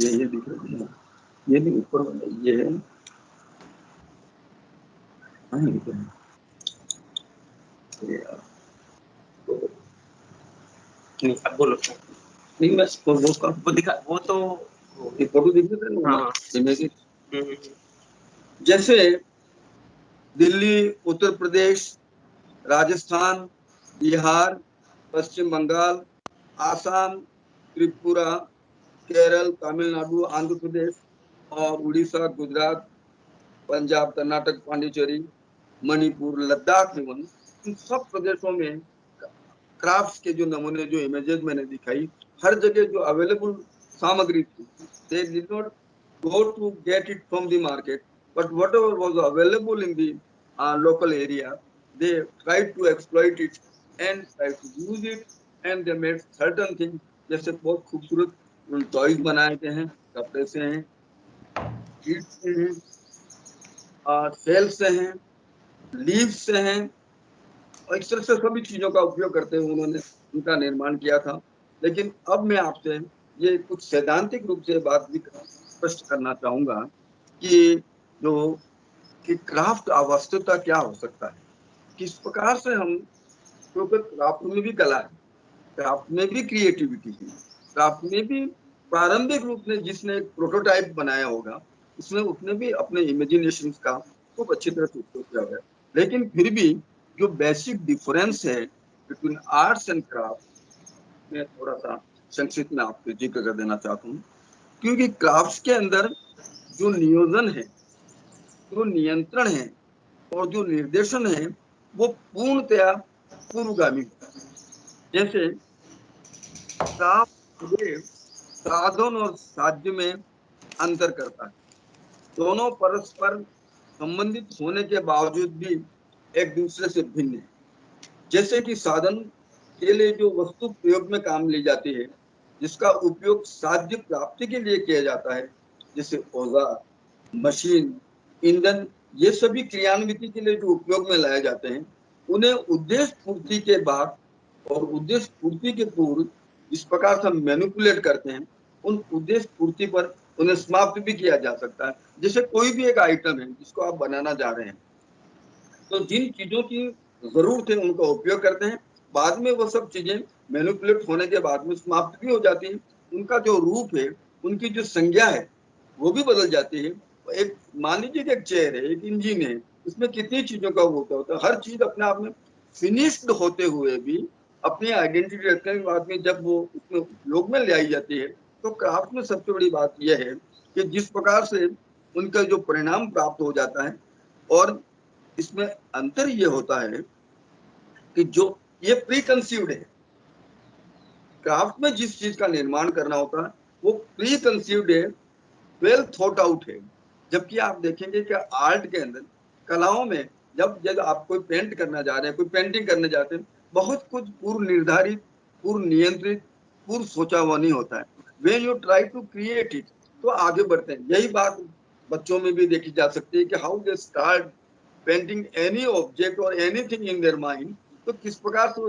ये दिख रहा है ना? ये नहीं, ऊपर वाला ये है। हाँ, ये तो है। ये यार, नहीं अब बोलो। नहीं बस वो दिखा, वो तो ये फोटो दिख रहे थे ना? हाँ। इमेज। हम्म, जैसे दिल्ली, उत्तर प्रदेश, राजस्थान, बिहार, पश्चिम बंगाल, आसाम, त्रिपुरा, केरल, तमिलनाडु, आंध्र प्रदेश और उड़ीसा, गुजरात, पंजाब, कर्नाटक, पांडिचेरी, मणिपुर, लद्दाख एवं इन सब प्रदेशों में क्राफ्ट्स के जो नमूने, जो इमेजेस मैंने दिखाई, हर जगह जो अवेलेबल सामग्री थी, they did not go to get it from the market, but whatever was available in the local area, they tried to exploit it and tried to use it, and they made certain things. जैसे बहुत खूबसूरत toys बनाए गए हैं, कपड़े से हैं, ईट से हैं, सेल से हैं, लीव से हैं, और इस तरह से सभी चीजों का उपयोग करते हुए उन्होंने उनका निर्माण किया था। लेकिन अब मैं आपसे ये कुछ सैद्धांतिक रूप से बात भी स्पष्ट करना चाहूंगा कि जो कि क्राफ्ट वास्तविकता क्या हो सकता है, किस प्रकार से हम, क्योंकि क्राफ्ट में भी कला है, क्राफ्ट में भी क्रिएटिविटी है, क्राफ्ट में भी प्रारंभिक रूप में जिसने एक प्रोटोटाइप बनाया होगा उसने भी अपने इमेजिनेशन का खूब अच्छी तरह से उपयोग किया है। लेकिन फिर भी जो बेसिक डिफरेंस है बिटवीन आर्ट्स एंड क्राफ्ट में थोड़ा सा संक्षिप्त में आपको जिक्र कर देना चाहता हूँ, क्योंकि क्राफ्ट्स के अंदर जो नियोजन है, जो नियंत्रण है और जो निर्देशन है वो पूर्णतया पूर्वगामी होता है। जैसे क्राफ्ट साधन और साध्य में अंतर करता है, दोनों परस्पर संबंधित होने के बावजूद भी एक दूसरे से भिन्न है। जैसे कि साधन के लिए जो वस्तु प्रयोग में काम ली जाती है, जिसका उपयोग साध्य प्राप्ति के लिए किया जाता है, जैसे औजार, मशीन, ईंधन, ये सभी क्रियान्विति के लिए जो उपयोग में लाए जाते हैं, उन्हें उद्देश्य पूर्ति के बाद और उद्देश्य पूर्ति के पूर्व इस प्रकार से मैनिपुलेट करते हैं, उन उद्देश्य पूर्ति पर उन्हें समाप्त भी किया जा सकता है। जैसे कोई भी एक आइटम है जिसको आप बनाना जा रहे हैं, तो जिन चीजों की जरूरत है उनका उपयोग करते हैं, बाद में वो सब चीजें मैनिपुलेट होने के बाद में समाप्त भी हो जाती है, उनका जो रूप है, उनकी जो संज्ञा है वो भी बदल जाती है। एक मान लीजिए कि एक चेयर है, एक इंजन है, उसमें कितनी चीजों का होता है, हर चीज अपने आप में फिनिश्ड होते हुए भी अपनी आइडेंटिटी रखने के बाद में जब वो उसमें उपयोग में ले आई जाती है, तो क्राफ्ट में सबसे बड़ी बात यह है कि जिस प्रकार से उनका जो परिणाम प्राप्त हो जाता है, और इसमें अंतर ये होता है कि जो ये प्री कंसीव्ड है, क्राफ्ट में जिस चीज का निर्माण करना होता है वो प्री कंसीव्ड है, वेल थॉट आउट है। जबकि आप देखेंगे कि आर्ट के अंदर, कलाओं में, जब आप कोई पेंट करना जा रहे हैं, कोई पेंटिंग करने जाते हैं, बहुत कुछ पूर्व निर्धारित, पूर्व नियंत्रित, पूर्व सोचा हुआ नहीं होता है। When you try to create it, तो आगे बढ़ते हैं। यही बात बच्चों में भी देखी जा सकती है कि how they start painting any object और एनीथिंग इन देयर माइंड, तो किस प्रकार से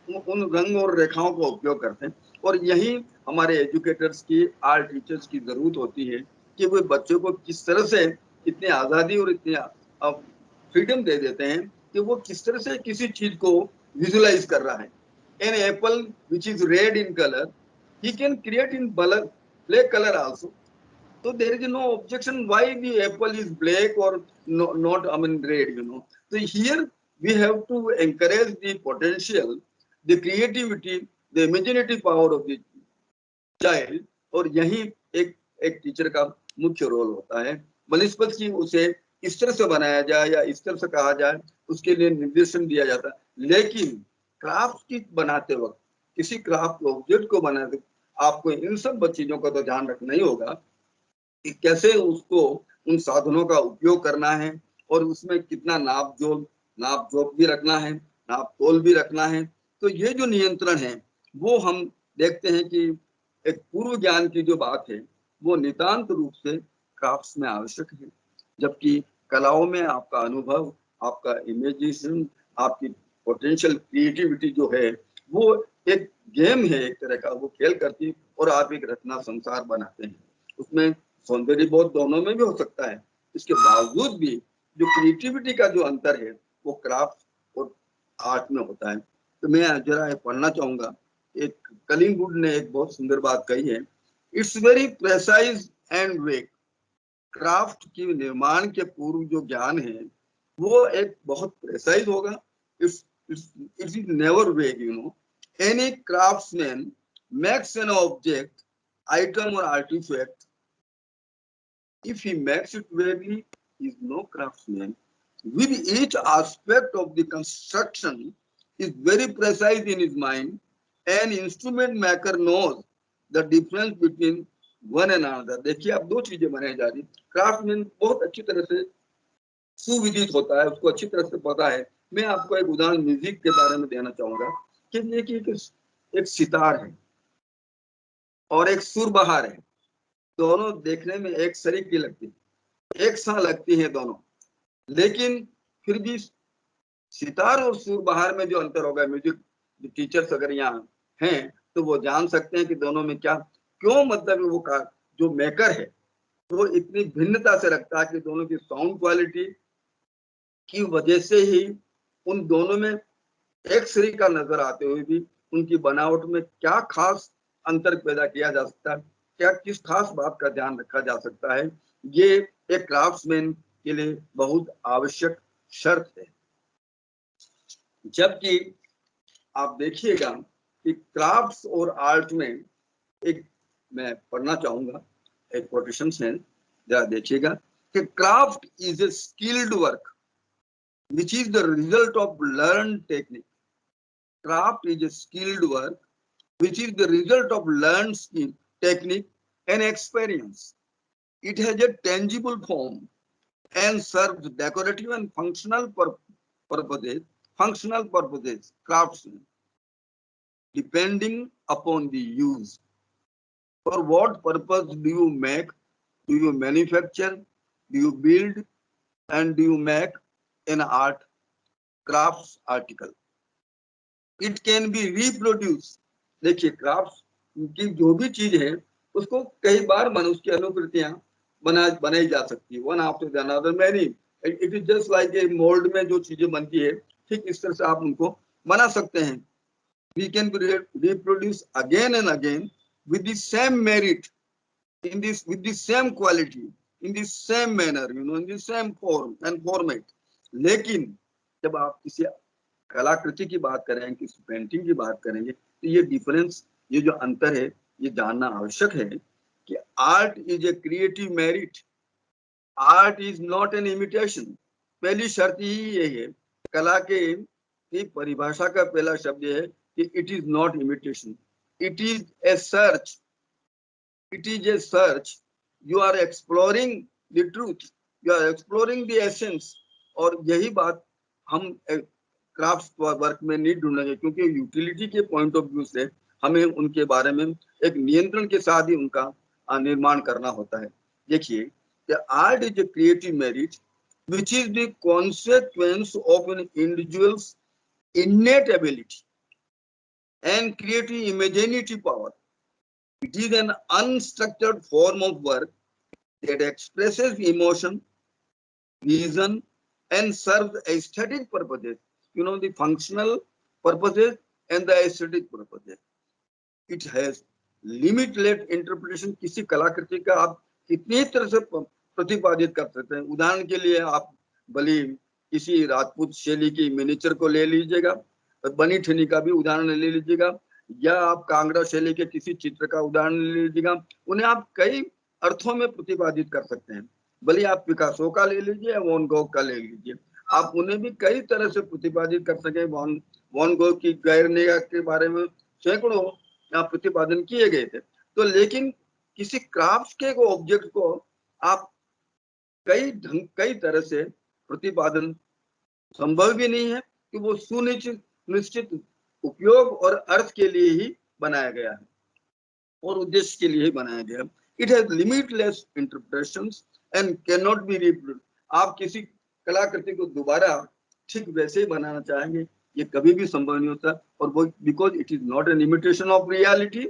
उन रंग और रेखाओं का उपयोग करते हैं। और यही हमारे एजुकेटर्स की, आर्ट टीचर्स की जरूरत होती है कि वो बच्चों को किस तरह से इतनी आज़ादी और इतनी फ्रीडम दे देते हैं कि वो किस तरह से किसी चीज को विजुलाइज कर रहा है। An apple which is red in colour, he can create in black color also. So there is no objection why the apple is black or not, I mean red, you know. So here we have to encourage the potential, the creativity, the imaginative power of the child, और यही एक teacher का मुख्य role होता है। बनस्पत की उसे इस तरह से बनाया जाए या इस तरह से कहा जाए, उसके लिए निर्देशन दिया जाता है। लेकिन क्राफ्ट की बनाते वक्त, किसी क्राफ्ट ऑब्जेक्ट को बनाते आपको इन सब चीजों का तो ध्यान रखना ही होगा कि कैसे उसको, उन साधनों का उपयोग करना है, और उसमें कितना नाप जोक भी रखना है, नाप तोल भी रखना है। तो ये जो नियंत्रण है वो हम देखते हैं कि एक पूर्व ज्ञान की जो बात है वो नितांत रूप से क्राफ्ट्स में आवश्यक है। जबकि कलाओं में आपका अनुभव, आपका इमेजिनेशन, आपकी पोटेंशियल क्रिएटिविटी जो है वो एक गेम है, एक तरह का वो खेल करती और आप एक रचना संसार बनाते हैं। उसमें सौंदर्य बोध दोनों में भी हो सकता है। इसके बावजूद भी जो क्रिएटिविटी का जो अंतर है वो क्राफ्ट और आर्ट में होता है। तो मैं जरा पढ़ना चाहूंगा, एक कलिंगवुड ने एक बहुत सुंदर बात कही है, इट्स वेरी प्रेसाइज एंड वेग। क्राफ्ट के निर्माण के पूर्व जो ज्ञान है वो एक बहुत प्रेसाइज होगा। इट इज नेवर वेग, you know. Any craftsman makes an object, item or artifact. If he makes it vaguely, he is no craftsman. With each aspect of the construction is very precise in his mind. An instrument maker knows the difference between one and another. देखिए अब दो चीजें बनाई जा रही। Craftsman बहुत अच्छी तरह से सुविदित होता है, उसको अच्छी तरह से पता है। मैं आपको एक उदाहरण म्यूजिक के बारे में देना चाहूंगा कि एक सितार है और एक सुरबहार है। दोनों देखने में एक सरीकी लगती है, एक सा लगती है दोनों, लेकिन फिर भी सितार और सुरबहार में जो अंतर होगा, म्यूजिक टीचर्स अगर यहाँ हैं तो वो जान सकते हैं कि दोनों में क्या क्यों, मतलब वो जो मेकर है वो इतनी भिन्नता से रखता है कि दोनों की साउंड क्वालिटी की वजह से ही उन दोनों में एक सरी का नजर आते हुए भी उनकी बनावट में क्या खास अंतर पैदा किया जा सकता है, क्या किस खास बात का ध्यान रखा जा सकता है, ये एक क्राफ्ट्समैन के लिए बहुत आवश्यक शर्त है। जबकि आप देखिएगा कि क्राफ्ट्स और आर्ट में एक मैं पढ़ना चाहूंगा, एक कोटेशन है, जरा देखिएगा कि craft is a skilled work which is the result of learned technique. Craft is a skilled work which is the result of learned skill, technique and experience. It has a tangible form and serves decorative and functional purposes. Functional purposes, craftsmen, depending upon the use. For what purpose do you make? Do you manufacture? Do you build? And do you make an art crafts article? It can be reproduced. देखिए craft की जो भी चीज है उसको कई बार मनुष्य की अनुकृतियां बनाई जा सकती है, one after the another many. It is just like a mould में जो चीजें बनती है ठीक इस तरह से आप उनको बना सकते हैं। We can be reproduce again and again with the same merit, with the same quality, in the same manner, you know, in the same form and format. लेकिन जब आप किसी कलाकृति की बात करें, किसी पेंटिंग की बात करेंगे तो ये डिफरेंस, ये जो अंतर है ये जानना आवश्यक है कि art is a creative merit, art is not an imitation. पहली शर्त ही यही है, कला के परिभाषा का पहला शब्द है कि it is not imitation, it is a search, it is a search. You are exploring the truth, you are exploring the essence. और यही बात हम क्राफ्ट वर्क में नहीं ढूंढेंगे, क्योंकि यूटिलिटी के पॉइंट ऑफ व्यू से हमें उनके बारे में एक नियंत्रण के साथ ही उनका निर्माण करना होता है। देखिए, art is a creative merit which is the consequence of an individual's innate ability and creative imaginative power. It is an unstructured form of work that expresses emotion, vision, and serves aesthetic purposes. You know, the functional purposes and the aesthetic purposes. It has limitless interpretation. किसी कलाकृति का आप कितनी तरह से प्रतिपादित कर सकते हैं। उदाहरण के लिए आप भले किसी राजपूत शैली की मिनिएचर को ले लीजिएगा, बनी ठनी का भी उदाहरण ले लीजिएगा, या आप कांगड़ा शैली के किसी चित्र का उदाहरण ले लीजिएगा, उन्हें आप कई अर्थों में प्रतिपादित कर सकते हैं। भले आप पिकासो का ले लीजिए या वैन गॉग का ले लीजिए, आप उन्हें भी कई तरह से प्रतिपादित कर सके। वैन गॉग की गैरनिगाह के बारे में सैकड़ों प्रतिपादन किए गए थे। तो लेकिन किसी क्राफ्ट के ऑब्जेक्ट को आप कई तरह से प्रतिपादन संभव भी नहीं है कि वो सुनिश्चित उपयोग और अर्थ के लिए ही बनाया गया है और उद्देश्य के लिए ही बनाया गया है। It has limitless interpretations and cannot be reproduced. आप किसी कलाकृति को दोबारा ठीक वैसे ही बनाना चाहेंगे, ये कभी भी संभव नहीं होता, और वो because it is not an imitation of reality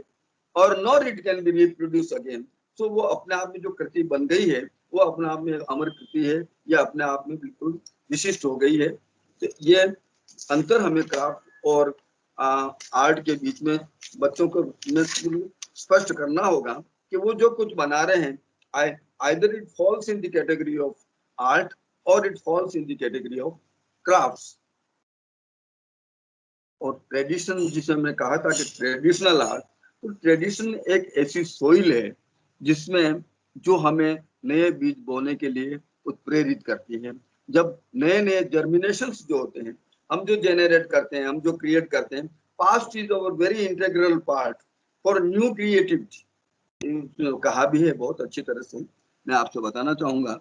और nor it can be reproduce again. So वो अपने आप में जो कृति बन गई है वो अपने आप में अमर कृति है, या अपने आप में बिल्कुल विशिष्ट हो गई है। तो ये अंतर हमें क्राफ्ट और आर्ट के बीच में बच्चों को स्पष्ट करना होगा कि वो जो कुछ बना रहे हैं, either it falls in the category of art or it falls in the category of crafts। और ट्रेडिशन, जिसे हमने कहा था कि ट्रेडिशनल आर्ट, तो ट्रेडिशन एक ऐसी सोइल है जिसमें जो हमें नए बीज बोने के लिए उत्प्रेरित करती है। जब नए नए जर्मिनेशंस जो होते हैं, हम जो जेनरेट करते हैं, हम जो क्रिएट करते हैं, past is our very integral part for new creativity. कहा भी है बहुत अच्छी तरह से। मैं आपसे बताना चाहूंगा,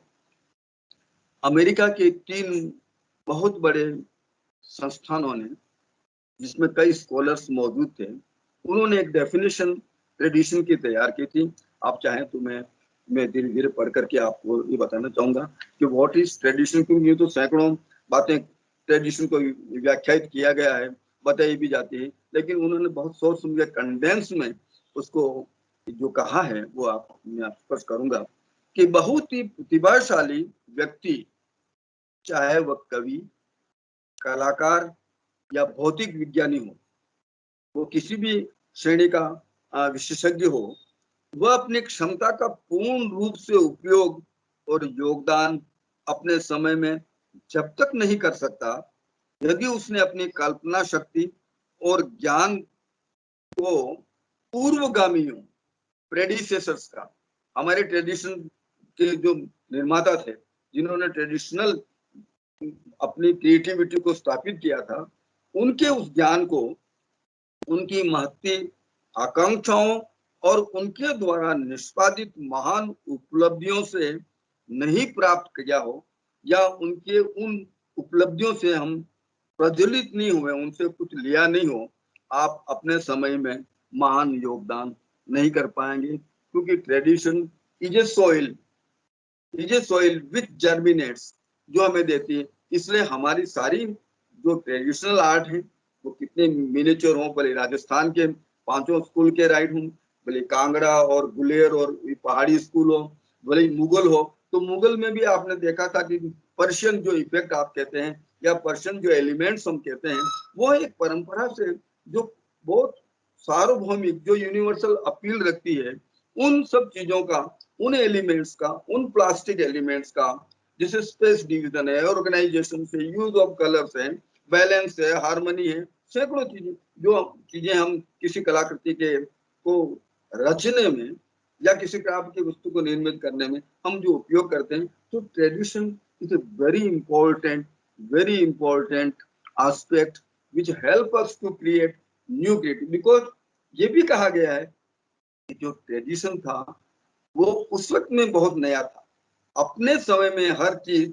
अमेरिका के 3 बहुत बड़े संस्थानों ने, जिसमें कई स्कॉलर्स मौजूद थे, उन्होंने एक डेफिनेशन ट्रेडिशन की तैयार की थी। आप चाहें तो मैं धीरे धीरे पढ़ करके आपको ये बताना चाहूंगा कि व्हाट इज ट्रेडिशन। क्योंकि तो सैकड़ों बातें ट्रेडिशन को व्याख्यायित किया गया है, बताई भी जाती है, लेकिन उन्होंने बहुत सोच समझ के कंडेंस में उसको जो कहा है वो मैं स्पष्ट करूंगा कि बहुत ही प्रतिभाशाली व्यक्ति, चाहे वह कवि, कलाकार या भौतिक विज्ञानी हो, वो किसी भी श्रेणी का विशेषज्ञ हो, वह अपनी क्षमता का पूर्ण रूप से उपयोग और योगदान अपने समय में जब तक नहीं कर सकता, यदि उसने अपनी कल्पना शक्ति और ज्ञान को पूर्वगामियों, प्रेडिसेसर्स का, हमारे ट्रेडिशन के जो निर्माता थे, जिन्होंने ट्रेडिशनल अपनी क्रिएटिविटी को स्थापित किया था, उनके उस ज्ञान को, उनकी महती आकांक्षाओं और उनके द्वारा निष्पादित महान उपलब्धियों से नहीं प्राप्त किया हो, या उनके उन उपलब्धियों से हम प्रज्वलित नहीं हुए, उनसे कुछ लिया नहीं हो, आप अपने समय में महान योगदान नहीं कर पाएंगे। क्योंकि tradition is a soil which germinates, जो हमें देती है। इसलिए हमारी सारी जो ट्रेडिशनल आर्ट है, वो कितने मिनिएचर हो, भले राजस्थान के 5 स्कूल के राइट हो, भले कांगड़ा और गुलेर और पहाड़ी स्कूल हो, भले मुगल हो, तो मुगल में भी आपने देखा था कि पर्शियन जो इफेक्ट आप कहते हैं, या पर्शियन जो एलिमेंट्स हम कहते हैं, वो एक परंपरा से जो बहुत सार्वभौमिक, जो यूनिवर्सल अपील रखती है, उन सब चीजों का, उन एलिमेंट्स का, उन प्लास्टिक एलिमेंट्स का, जैसे स्पेस डिवीजन है, ऑर्गेनाइजेशन से, यूज ऑफ कलर्स है, बैलेंस है, हार्मनी है, सैकड़ों चीजें, जो चीजें हम किसी कलाकृति के को रचने में या किसी क्राफ्ट की वस्तु को निर्मित करने में हम जो उपयोग करते हैं, तो tradition is a very important aspect which help us to create new creative. Because ये भी कहा गया है कि जो ट्रेडिशन था वो उस वक्त में बहुत नया था। अपने समय में हर चीज,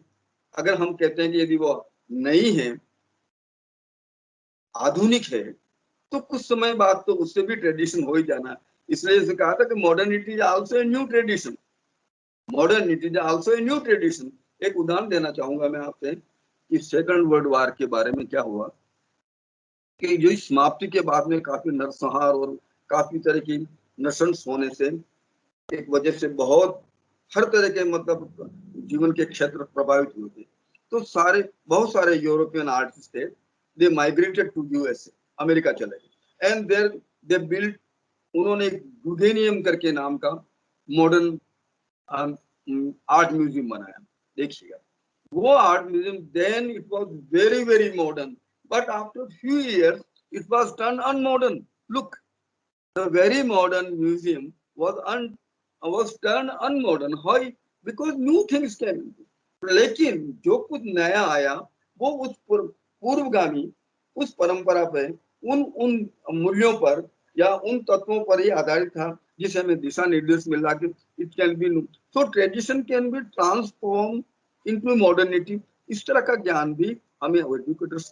अगर हम कहते हैं कि यदि वो नई है, आधुनिक है, तो कुछ समय बाद तो उससे भी ट्रेडिशन हो ही जाना है। इसलिए इसे कहा था कि modernity is also a new tradition. Modernity is also a new tradition. एक उदाहरण देना चाहूंगा मैं आपसे कि सेकंड वर्ल्ड वॉर के बारे में क्या हुआ, कि जो समाप्ति के बाद में काफी नरसंहार और काफी तरह की नशंस होने से एक वजह से बहुत हर तरह के मतलब जीवन के क्षेत्र प्रभावित हुए थे। तो बहुत सारे यूरोपियन आर्टिस्ट थे, they migrated to USA, America चले गए, एंड देयर दे बिल्ड, उन्होंने गुगेनियम करके नाम का मॉडर्न आर्ट म्यूजियम बनाया। देखिएगा वो art museum, then it was very very modern, but after few years it was turned unmodern. Look, the very modern museum was turned unmodern. Why? Because new things came. लेकिन जो कुछ नया आया वो उस पूर्वगामी, उस परंपरा पे, उन मूल्यों पर या उन तत्वों पर ही आधारित था जिसे हमें दिशा निर्देश मिल रहा कि it can B, so tradition can be transform into modernity. इस तरह का ज्ञान भी हमें एजुकेटर्स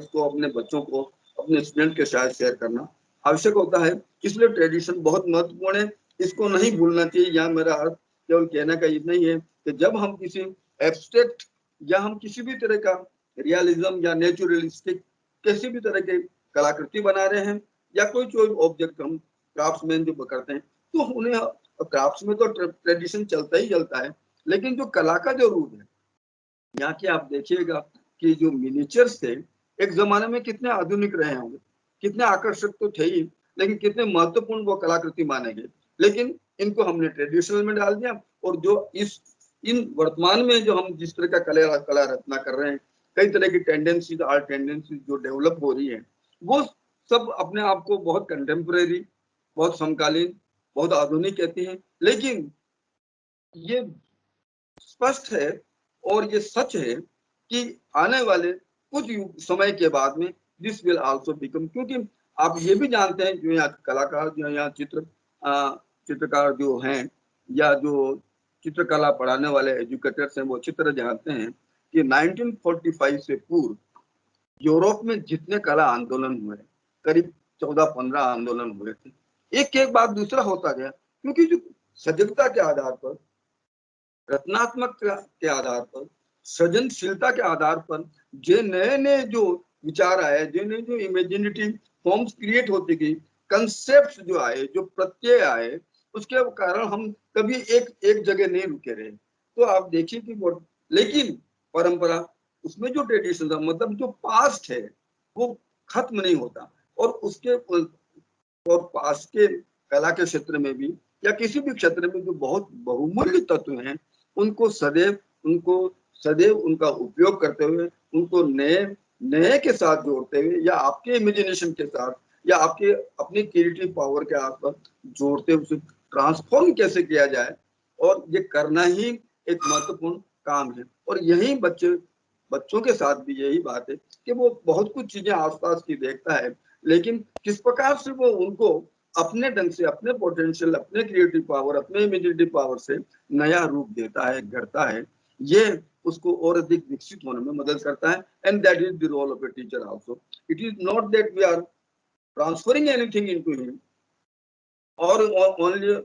को अपने बच्चों को, अपने स्टूडेंट के साथ शेयर करना आवश्यक होता है। इसलिए ट्रेडिशन बहुत महत्वपूर्ण है। इसको नहीं भूलना चाहिए। यहाँ मेरा अर्थ केवल कहने का इतना ही है कि जब हम किसी एब्स्ट्रैक्ट या हम किसी भी तरह का रियलिज्म या नेचुरलिस्टिक किसी भी तरह की कलाकृति बना रहे हैं या कोई ऑब्जेक्ट हम क्राफ्ट्समैन जो करते हैं, तो उन्हें क्राफ्ट्स में तो ट्रेडिशन चलता ही चलता है, लेकिन जो कला का जो रूप है यहाँ के आप देखिएगा कि जो मिनिएचर्स थे एक जमाने में कितने आधुनिक रहे होंगे, कितने आकर्षक तो थे ही, लेकिन कितने महत्वपूर्ण वो कलाकृति माने गए। लेकिन इनको हमने ट्रेडिशनल में डाल दिया, और जो इन वर्तमान में जो हम जिस तरह का कला रचना कर रहे हैं, कई तरह की टेंडेंसीज, आर्ट टेंडेंसीज जो डेवलप हो रही है, वो सब अपने आप को बहुत कंटेम्परेरी, बहुत समकालीन, बहुत आधुनिक कहती हैं। लेकिन ये स्पष्ट है और ये सच है कि आने वाले कुछ समय के बाद में दिस विल आल्सो बिकम, क्योंकि आप ये भी जानते हैं जो यहाँ कलाकार, जो यहाँ चित्रकार जो हैं या जो चित्रकला पढ़ाने वाले एजुकेटर्स हैं, वो अच्छी तरह जानते हैं कि 1945 से पूर्व यूरोप में जितने कला आंदोलन हुए, करीब 14-15 आंदोलन हुए थे, एक एक बाद दूसरा होता गया, क्योंकि जो सजगता के आधार पर, रचनात्मक के आधार पर, सृजनशीलता के आधार पर जो नए नए जो विचार आए, जो नए जो इमेजिनेटिव फॉर्म्स क्रिएट होती गई, कंसेप्ट्स जो आए, जो प्रत्यय आए, उसके कारण हम कभी एक जगह नहीं रुके रहे। तो आप देखिए कि वो, लेकिन परंपरा उसमें जो ट्रेडिशन था, मतलब जो पास्ट है वो खत्म नहीं होता, और उसके और पास्ट के कला के क्षेत्र में भी या किसी भी क्षेत्र में जो बहुत बहुमूल्य तत्व हैं, उनको सदैव उनका उपयोग करते हुए, उनको नए के साथ जोड़ते हुए, या आपके इमेजिनेशन के साथ, या आपके अपनी क्रिएटिव पावर के आसपास जोड़ते हुए ट्रांसफॉर्म कैसे किया जाए, और ये करना ही एक महत्वपूर्ण काम है। और यही बच्चों के साथ भी यही बात है कि वो बहुत कुछ चीजें आसपास की देखता है, लेकिन किस प्रकार से वो उनको अपने ढंग से, अपने पोटेंशियल, अपने क्रिएटिव पावर, अपने इमेजिनेटिव पावर से नया रूप देता है, गढ़ता है, ये उसको और अधिक विकसित होने में मदद करता है। And that is the role of a teacher also. It is not that we are transferring anything into him or only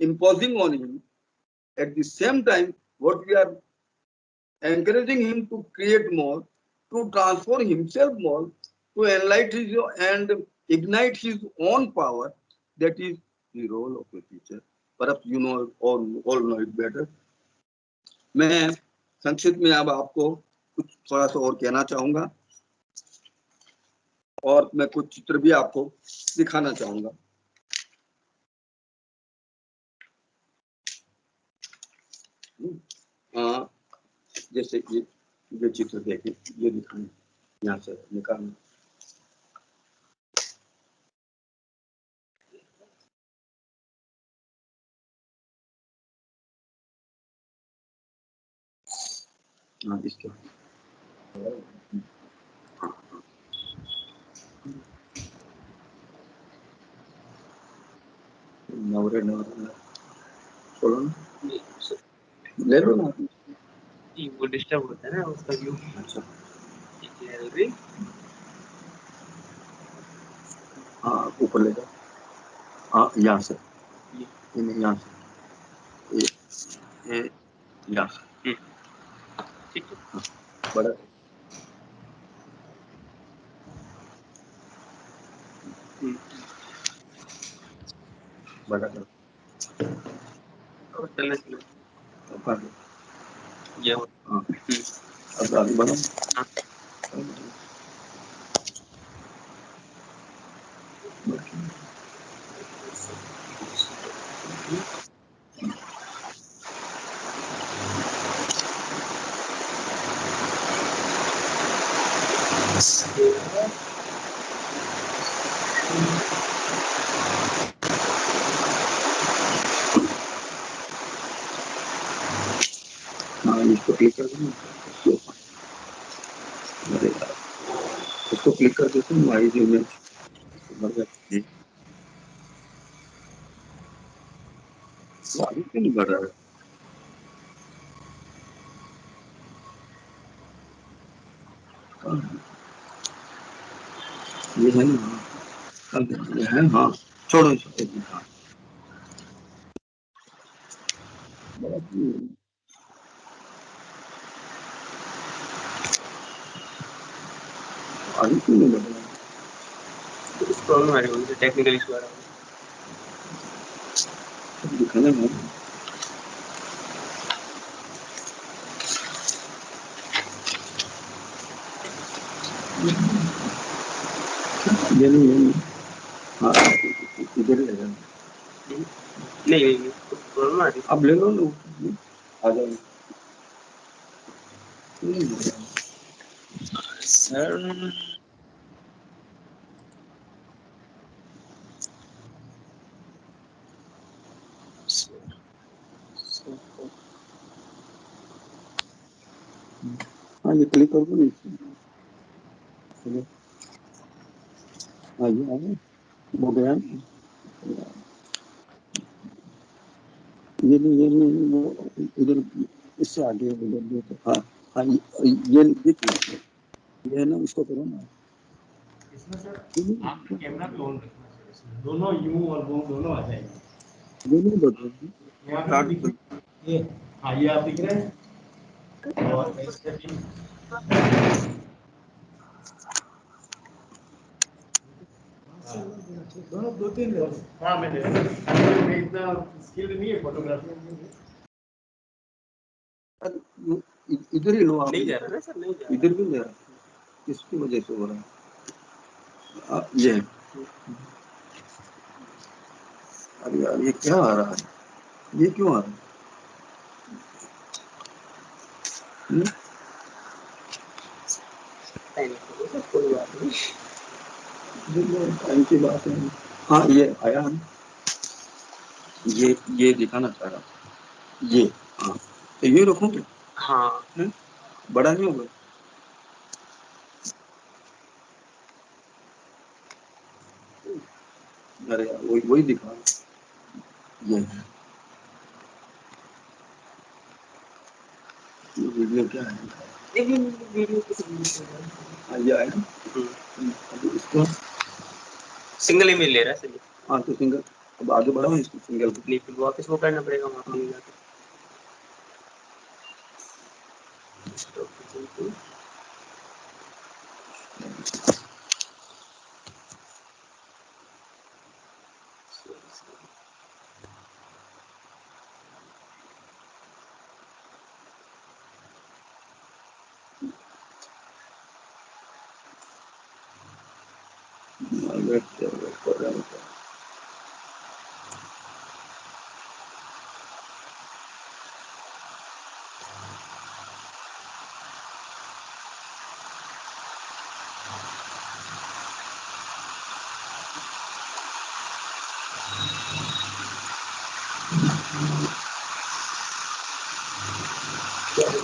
imposing on him. At the same time, what we are encouraging him to create more, to transform himself more, to enlighten his and ignite his own power. That is the role of a teacher. Perhaps you know all know it better. मैं संक्षिप्त में अब आपको कुछ थोड़ा सा और कहना चाहूंगा, और मैं कुछ चित्र भी आपको दिखाना चाहूंगा। जैसे कि ये चित्र देखें, ये दिखाएं, यहाँ से निकालना। हाँ, इसके नवरे छोड़ो ना, ले लो ना, वो डिस्टर्ब होता है ना उसका व्यू। अच्छा, हाँ ऊपर ले जाओ, हाँ यहाँ से, यहाँ से, ये यहाँ से, ठीक है, बड़ा बड़ा चलने चलो ये हाँ, अब आगे बढ़ो। हाँ, इसको क्लिक कर दूँ, इसको क्लिक कर देते हैं, वाइज इमेज बढ़ जाती है। आगे क्यों नहीं बढ़ रहा है? ये है ना, ये है, हाँ छोड़ो इसको। हाँ, अभी क्यों नहीं बदला? कुछ प्रॉब्लम आ रही है, मुझे टेक्निकल इशू आ रहा है। दिखाने में ये नहीं, हाँ इधर ही है। नहीं कुछ प्रॉब्लम आ रही है। अब ले लो ना, आ जाओ। सर हाँ ये क्लिक कर दो ना इसमें। हाँ ये आ गया, हो गया। ये नहीं वो इधर इससे आगे उधर जो तो हाँ हाँ ये देखिए, ये है ना, उसको करो ना। इसमें सर आप कैमरा भी ऑन रखना सर, इसमें दोनों यूं और वो दोनों आ जाएंगे। दोनों बदल यहाँ पे स्टार्ट दिखिए, ये हाँ ये आप दिख रहे हैं, और ऐसे भी दोनों 2-3 लेवल। हाँ मैं इतना स्किल्ड नहीं है फोटोग्राफी में। इधर ही लो आप, नहीं जा रहा ना सर, नहीं जा रहा। इधर भी ले रहा, किसकी वजह से हो रहा है? ये अरे यार ये क्या आ रहा है, ये क्यों आ रहा है? कोई बात नहीं। टाइम की बात है। हाँ ये आया है, ये दिखाना चाह रहा हूँ। ये हाँ तो ये रखोगे, हाँ बड़ा नहीं होगा। अरे यार वही दिखा, ये वीडियो क्या है? वीडियो हाँ ये आया। अभी इसको सिंगल इमेज ले रहा है सर। हाँ तो सिंगल, अब आगे बढ़ाओ इसको सिंगल को। नहीं फिर वापस वो करना पड़ेगा वहाँ पे जाके।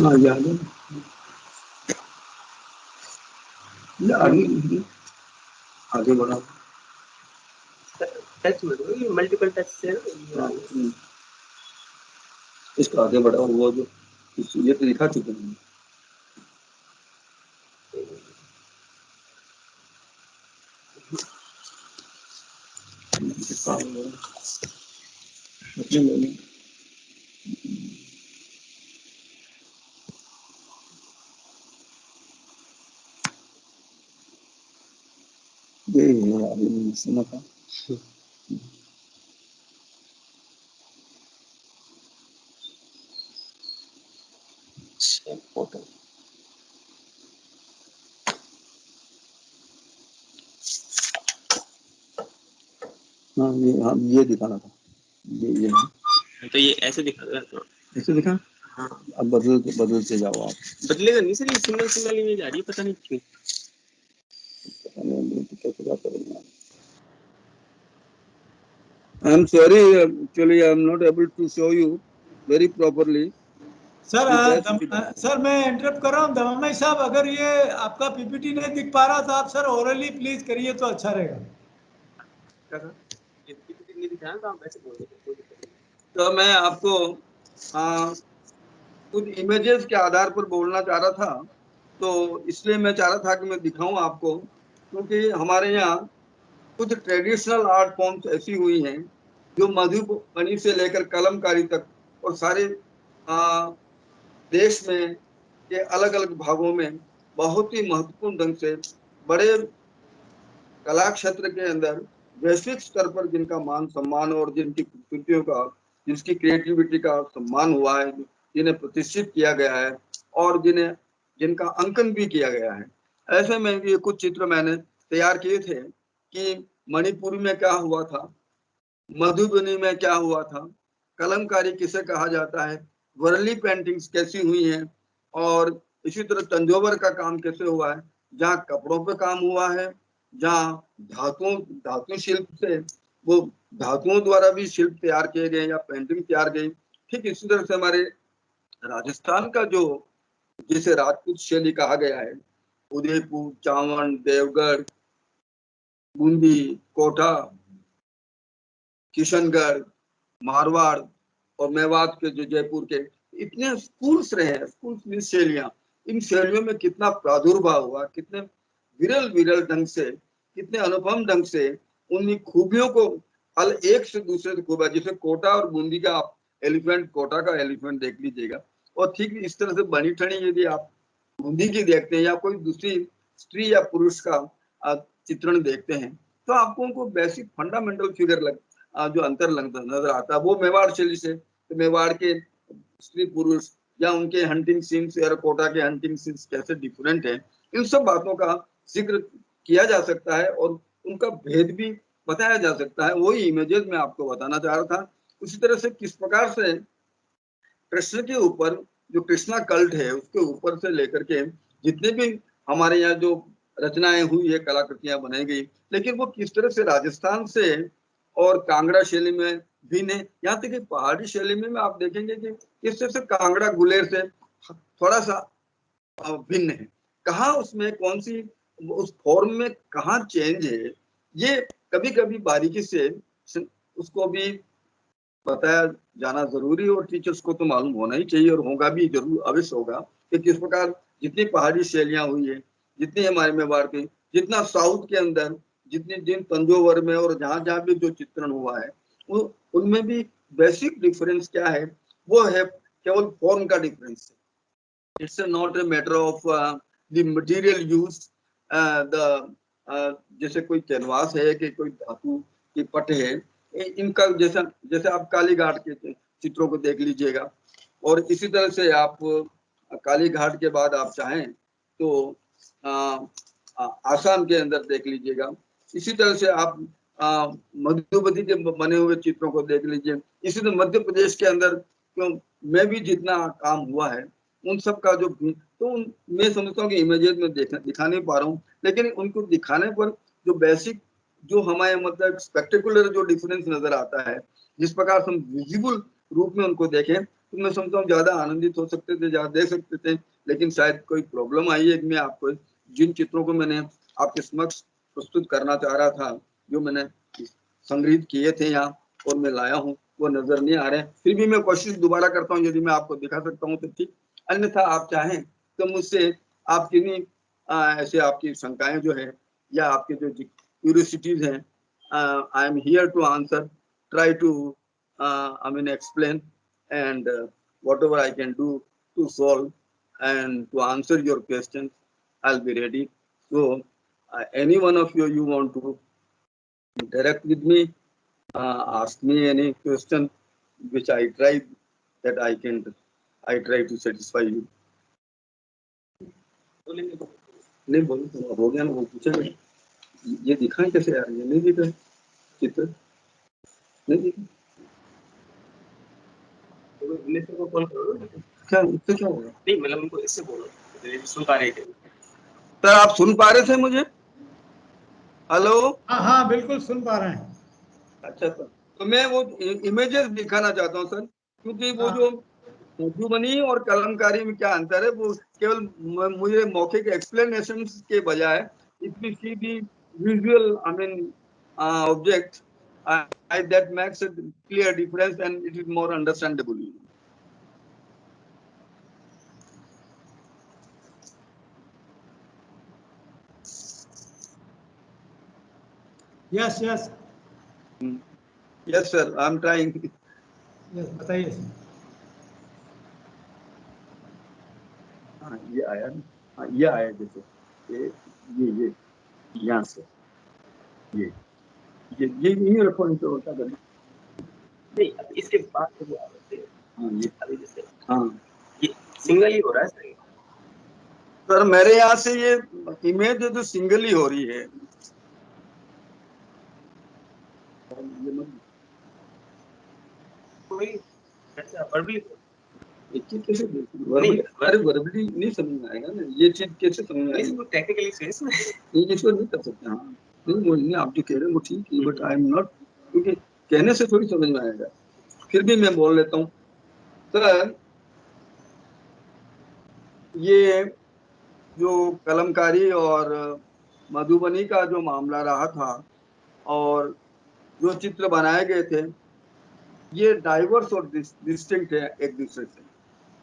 हाँ ये आगे बढ़ाओ। टच में मल्टीपल टच से हाँ, इसको आगे बढ़ाओ, वो जो ये तो दिखा चुके हैं। ये यार सुना था। फोटो हाँ ये दिखाना था, ये तो ये ऐसे दिखा रहा है। ऐसे दिखा। हाँ अब बदलते जाओ आप। बदलेगा नहीं सर, ये सिंगल इमेज आ रही है, पता नहीं क्यों। कैसे बात करेंगे? I am sorry, actually I am not able to show you very properly. Sir मैं इंटरप्ट कर रहा हूँ दमाई साहब, अगर ये आपका पीपीटी नहीं दिख पा रहा तो आप सर ओरली प्लीज करिए तो अच्छा रहेगा। नहीं दिखाया तो आप ऐसे बोल रहे थे। तो मैं आपको कुछ इमेजेस के आधार पर बोलना चाह रहा था, तो इसलिए मैं चाह रहा था कि मैं दिखाऊं आपको, क्योंकि हमारे यहाँ कुछ ट्रेडिशनल आर्ट फॉर्म्स ऐसी हुई हैं जो मधुबनी से लेकर कलमकारी तक और सारे देश में के अलग अलग भागों में बहुत ही महत्वपूर्ण ढंग से बड़े कला क्षेत्र के अंदर वैश्विक स्तर पर जिनका मान सम्मान और जिनकी कृतियों का, जिसकी क्रिएटिविटी का सम्मान हुआ है, जिन्हें प्रतिष्ठित किया गया है और जिनका अंकन भी किया गया है। ऐसे में ये कुछ चित्र मैंने तैयार किए थे कि मणिपुर में क्या हुआ था, मधुबनी में क्या हुआ था, कलमकारी किसे कहा जाता है, वर्ली पेंटिंग्स कैसी हुई हैं, और इसी तरह तंजौर का काम कैसे हुआ है, जहाँ कपड़ों पे काम हुआ है, जहाँ धातु शिल्प से वो धातुओं द्वारा भी शिल्प तैयार किए गए या पेंटिंग तैयार गई। ठीक इसी तरह से हमारे राजस्थान का जो जिसे राजपूत शैली कहा गया है, उदयपुर, चावड़, देवगढ़, बूंदी, कोटा, किशनगढ़, मारवाड़ और मेवात के जो जयपुर के इतने स्कूल्स रहे हैं, स्कूल्स में शैलियां, इन शैलियों में कितना प्रादुर्भाव हुआ, कितने विरल ढंग से, कितने अनुपम ढंग से उन्हीं खूबियों को एक से दूसरे से खूबा। जैसे कोटा और बूंदी का आप एलिफेंट, कोटा का एलिफेंट देख लीजिएगा, और ठीक इस तरह से बनी ठनी यदि आप बूंदी की देखते हैं या कोई दूसरी स्त्री या पुरुष का चित्रण देखते हैं, तो आपको उनको बेसिक फंडामेंटल फिगर जो अंतर नजर आता है, वो मेवाड़ शैली से, तो मेवाड़ के स्त्री पुरुष या उनके हंटिंग सीन्स या कोटा के हंटिंग सीन्स कैसे डिफरेंट है, इन सब बातों का जिक्र किया जा सकता है और उनका भेद भी बताया जा सकता है। वही इमेजेस में आपको बताना चाह रहा था। उसी तरह से किस प्रकार से कृष्ण के ऊपर जो कृष्णा कल्ट है, उसके ऊपर से लेकर के जितने भी हमारे यहाँ जो रचनाएं हुई है, कलाकृतियां बनाई गई, लेकिन वो किस तरह से राजस्थान से और कांगड़ा शैली में भिन्न है। यहाँ तक कि पहाड़ी शैली में आप देखेंगे कि किस तरह से कांगड़ा गुलेर से थोड़ा सा भिन्न है। कहाँ उसमें कौन सी उस फॉर्म में कहाँ चेंज है, ये कभी कभी बारीकी से उसको भी बताया जाना जरूरी है, और टीचर्स को तो मालूम होना ही चाहिए और होगा भी, जरूर अवश्य होगा कि किस प्रकार जितनी पहाड़ी शैलियां हुई है, जितनी हमारे मेवाड़ की, जितना साउथ के अंदर जिन तंजौर में और जहाँ जहाँ भी जो चित्रण हुआ है, उनमें भी बेसिक डिफरेंस क्या है, वो है केवल फॉर्म का difference. It's not a matter of the material use. जैसे कोई कैनवास है कि कोई धातु की पट है, इनका जैसे आप काली घाट के चित्रों को देख लीजिएगा, और इसी तरह से आप काली घाट के बाद आप चाहें तो आसाम के अंदर देख लीजिएगा। इसी तरह से आप मधुबनी के बने हुए चित्रों को देख लीजिए। इसी तरह मध्य प्रदेश के अंदर में भी जितना काम हुआ है, उन सब का जो तो मैं समझता हूँ कि इमेजेस में दिखा नहीं पा रहा हूँ, लेकिन उनको दिखाने पर जो बेसिक जो हमारे मतलब स्पेक्टेकुलर जो डिफरेंस नजर आता है, जिस प्रकार से हम विजिबल रूप में उनको देखें, तो मैं समझता हूँ ज्यादा आनंदित हो सकते थे, ज्यादा देख सकते थे। लेकिन शायद कोई प्रॉब्लम आई है। मैं आपको जिन चित्रों को मैंने आपके समक्ष प्रस्तुत करना चाह रहा था, जो मैंने संग्रहित किए थे यहाँ और मैं लाया हूँ, वो नजर नहीं आ रहे। फिर भी मैं कोशिश दोबारा करता हूँ, यदि मैं आपको दिखा सकता हूँ तो ठीक, अन्यथा आप चाहें तो मुझसे आप किन्हीं ऐसे आपकी शंकाएं जो है या आपके जो क्यूरियोसिटीज हैं, I am here to answer, try to I mean explain, and whatever I can do to solve and to answer your questions, I'll be ready. So any one of you want to interact with me, ask me any question which I try to satisfy you. नहीं बोलो तो हो गया ना, वो पूछेगा ये दिखाएं कैसे यार, ये नहीं दिखा चित्र, नहीं दिखा को कॉल करो। क्या, इससे क्या होगा? नहीं मतलब उनको इससे बोलो, सुन पा रहे थे सर आप सुन पा रहे थे मुझे? हेलो? हाँ हाँ बिल्कुल सुन पा रहे हैं। अच्छा सर, तो मैं वो इमेजेस दिखाना चाहता हूँ सर, क्योंकि वो जो मधुबनी और कलमकारी में क्या अंतर है, वो केवल मुझे मौखिक एक्सप्लेनेशन के बजाय if we see the visual I mean object that makes a clear difference and it is more understandable. Yes, yes. Yes, sir. I'm trying. Yes, बताइए। हाँ ये आया ना, हाँ ये आया, जैसे ये यहाँ से ये यही रखो, नहीं तो होता करें। नहीं, अब इसके बाद जो आ रहे थे, हाँ ये अभी जैसे हाँ ये सिंगल ही हो रहा है सर। सर, मेरे यहाँ से ये इमेज है तो सिंगल ही हो रही है। कोई ऐसा वर्बली एक चीज कैसे वर्बली नहीं समझ में आएगा ना, ये चीज कैसे समझ में आएगी? इसको टेक्निकली सेंस में नहीं, इसको नहीं कर सकते। हाँ नहीं, वो नहीं, आप जो कह रहे हैं वो ठीक है, बट आई एम नॉट, क्योंकि कहने से थोड़ी समझ में आएगा। फिर भी मैं बोल लेता हूँ सर, ये जो कलमकारी और मधुबनी का जो मामला रहा था और जो चित्र बनाए गए थे, ये डाइवर्स और डिस्टिंक्ट है एक दूसरे से,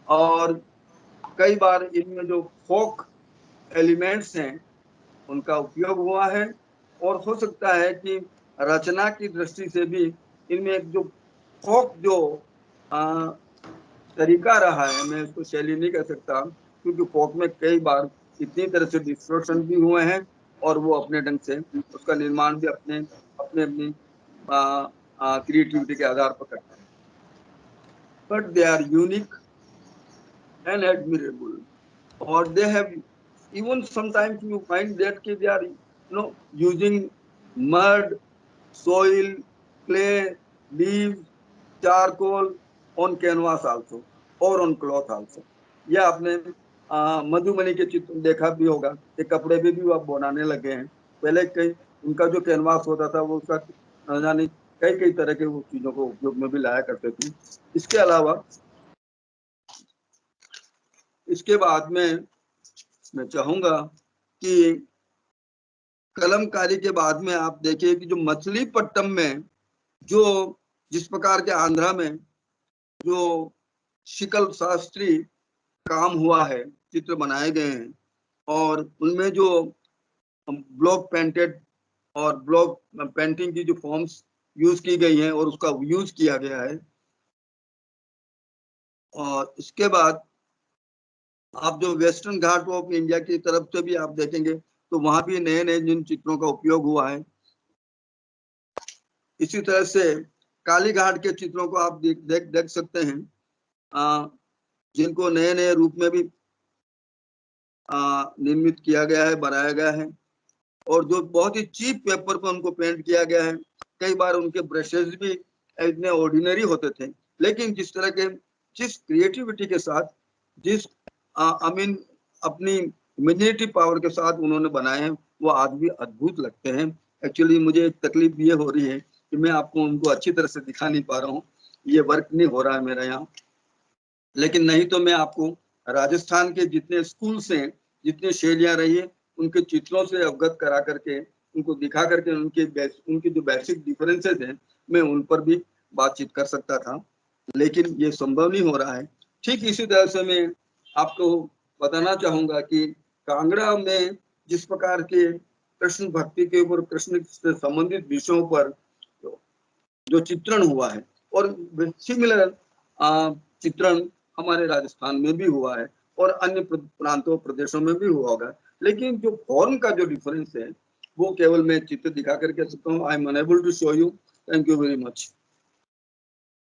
और कई बार इनमें जो फोक एलिमेंट्स हैं उनका उपयोग हुआ है, और हो सकता है कि रचना की दृष्टि से भी इनमें एक जो फोक जो तरीका रहा है, मैं इसको शैली नहीं कह सकता, क्योंकि फोक में कई बार इतनी तरह से डिस्टोर्शन भी हुए हैं और वो अपने ढंग से उसका निर्माण भी अपने अपनी क्रिएटिविटी के आधार पर करते हैं, but they are unique and admirable, or they have even sometimes you find that they are using mud, soil, clay, leaves, charcoal on canvas also or on cloth also. या आपने मधुबनी के चित्र देखा भी होगा, ये कपड़े भी वो अब बनाने लगे हैं। पहले कई उनका जो कैनवास होता था वो उसका न जाने कई तरह के वो चीजों को उपयोग में भी लाया करते थे। इसके अलावा इसके बाद में मैं चाहूंगा कि कलमकारी के बाद में आप देखिए कि जो मछलीपट्टनम में जो जिस प्रकार के आंध्रा में जो शिकल शास्त्री काम हुआ है, चित्र बनाए गए हैं, और उनमें जो ब्लॉक पेंटेड और ब्लॉक पेंटिंग की जो फॉर्म्स यूज की गई हैं और उसका यूज किया गया है। और इसके बाद आप जो वेस्टर्न घाट ऑफ इंडिया की तरफ से भी आप देखेंगे तो वहां भी नए नए जिन चित्रों का उपयोग हुआ है। इसी तरह से काली घाट के चित्रों को आप देख सकते हैं, जिनको नए नए रूप में भी निर्मित किया गया है, बनाया गया है, और जो बहुत ही चीप पेपर पर उनको पेंट किया गया है। कई बार उनके ब्रशेज भी इतने ऑर्डिनरी होते थे, लेकिन जिस तरह के जिस क्रिएटिविटी के साथ जिस अपनी इमेजिनेटिव पावर के साथ उन्होंने बनाए हैं वो आज भी अद्भुत लगते हैं। एक्चुअली मुझे एक तकलीफ ये हो रही है कि मैं आपको उनको अच्छी तरह से दिखा नहीं पा रहा हूँ, ये वर्क नहीं हो रहा है मेरा यहाँ, लेकिन नहीं तो मैं आपको राजस्थान के जितने स्कूल्स हैं, जितनी शैलियाँ रही है, उनके चित्रों से अवगत करा करके उनको दिखा करके उनके जो बेसिक डिफरेंसेस हैं मैं उन पर भी बातचीत कर सकता था, लेकिन ये संभव नहीं हो रहा है। ठीक इसी तरह से मैं आपको बताना चाहूंगा कि कांगड़ा में जिस प्रकार के कृष्ण भक्ति के ऊपर, कृष्ण से संबंधित विषयों पर जो चित्रण हुआ है, और सिमिलर चित्रण हमारे राजस्थान में भी हुआ है और अन्य प्रांतों प्रदेशों में भी हुआ होगा, लेकिन जो फॉर्म का जो डिफरेंस है वो केवल मैं चित्र दिखा करके सकता हूँ। I am unable to show you. Thank you very much.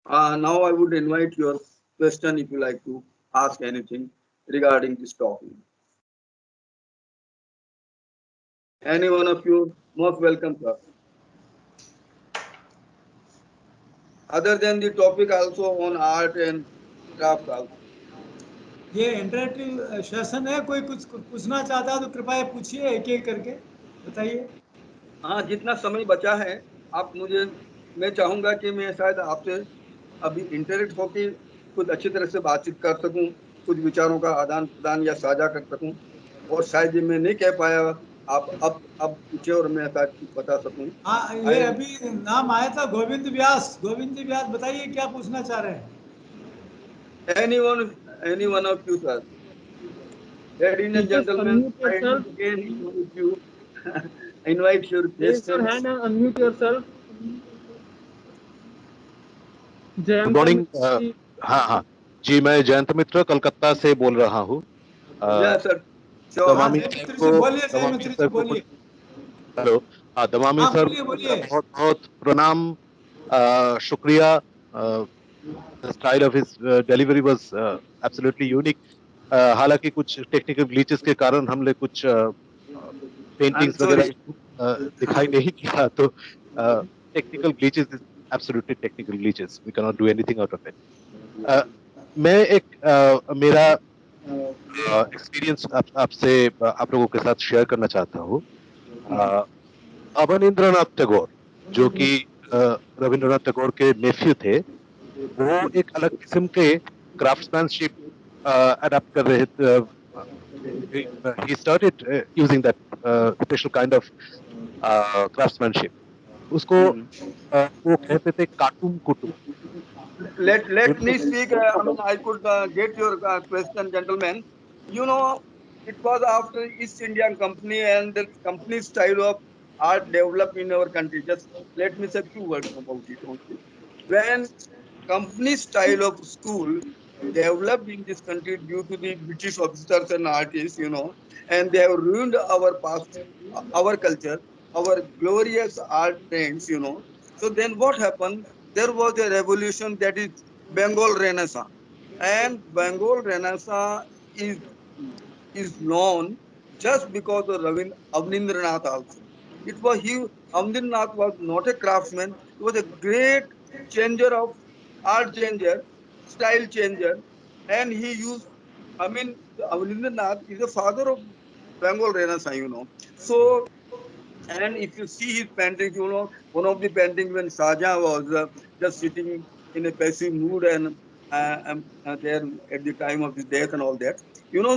Now I would invite your question if you like to ask anything regarding this topic. Any one of you most welcome, sir. Other than the topic, also on art and craft also. ये interactive session है, कोई कुछ पूछना चाहता है तो कृपया पूछिए, एक एक करके बताइए। हाँ, जितना समय बचा है आप मुझे, मैं चाहूंगा कि मैं शायद आपसे अभी इंटरेक्ट होकर कुछ अच्छी तरह से बातचीत कर सकूं, कुछ विचारों का आदान प्रदान या साझा कर सकूं, और शायद ये मैं नहीं कह पाया, आप अब पूछे और मैं शायद कुछ बता सकूं। हाँ, ये अभी नाम आया था गोविंद व्यास। गोविंद जी व्यास, बताइए क्या पूछना चाह रहे हैं। Any one of you, sir. Ladies and gentlemen, I again invite your Raise your hand and unmute yourself. Good morning. हाँ जी, मैं जयंत मित्र कलकत्ता से बोल रहा हूँ। Yeah, sir. So, हाँ, दमामी जय सर मिस्त्री को जी बोलिए, जय दमामी मिस्त्री सर जी को बोलिए। हेलो, हाँ, दमामी हाँ, सर बोलिए बोलिए। बहुत बहुत प्रणाम, शुक्रिया। The style of his delivery was absolutely unique. हालांकि कुछ टेक्निकल ग्लिचेस के कारण हमने कुछ I'm पेंटिंग्स वगैरह sorry. दिखाई नहीं किया, तो technical glitches is absolutely technical glitches, we can not do anything out of it. मैं एक मेरा एक्सपीरियंस आपसे आप लोगों के साथ शेयर करना चाहता हूँ। अवनींद्रनाथ टैगोर, जो कि रविंद्रनाथ टैगोर के नेफ्यू थे, वो एक अलग किस्म के क्राफ्ट्समैनशिप अडॉप्ट कर रहे थे। He started using that special kind of craftsmanship. उसको वो कहते थे काटुम कुटुम। Let me speak. I mean, I could get your question, gentlemen. You know, it was after East Indian Company and the company style of art developed in our country. Just let me say few words about it only. When company style of school developed in this country due to the British officers and artists, and they have ruined our past, our culture, our glorious art trends. So then what happened? There was a revolution, that is Bengal Renaissance. And Bengal Renaissance is, is known just because of Avnindranath also. It was he, Avnindranath was not a craftsman, he was a great changer of art changer, style changer, and he used, I mean, Avnindranath is the father of Bengal Renaissance. So, and if you see his paintings, one of the paintings when Shah Jahan was just sitting in a passive mood and there at the time of his death and all that.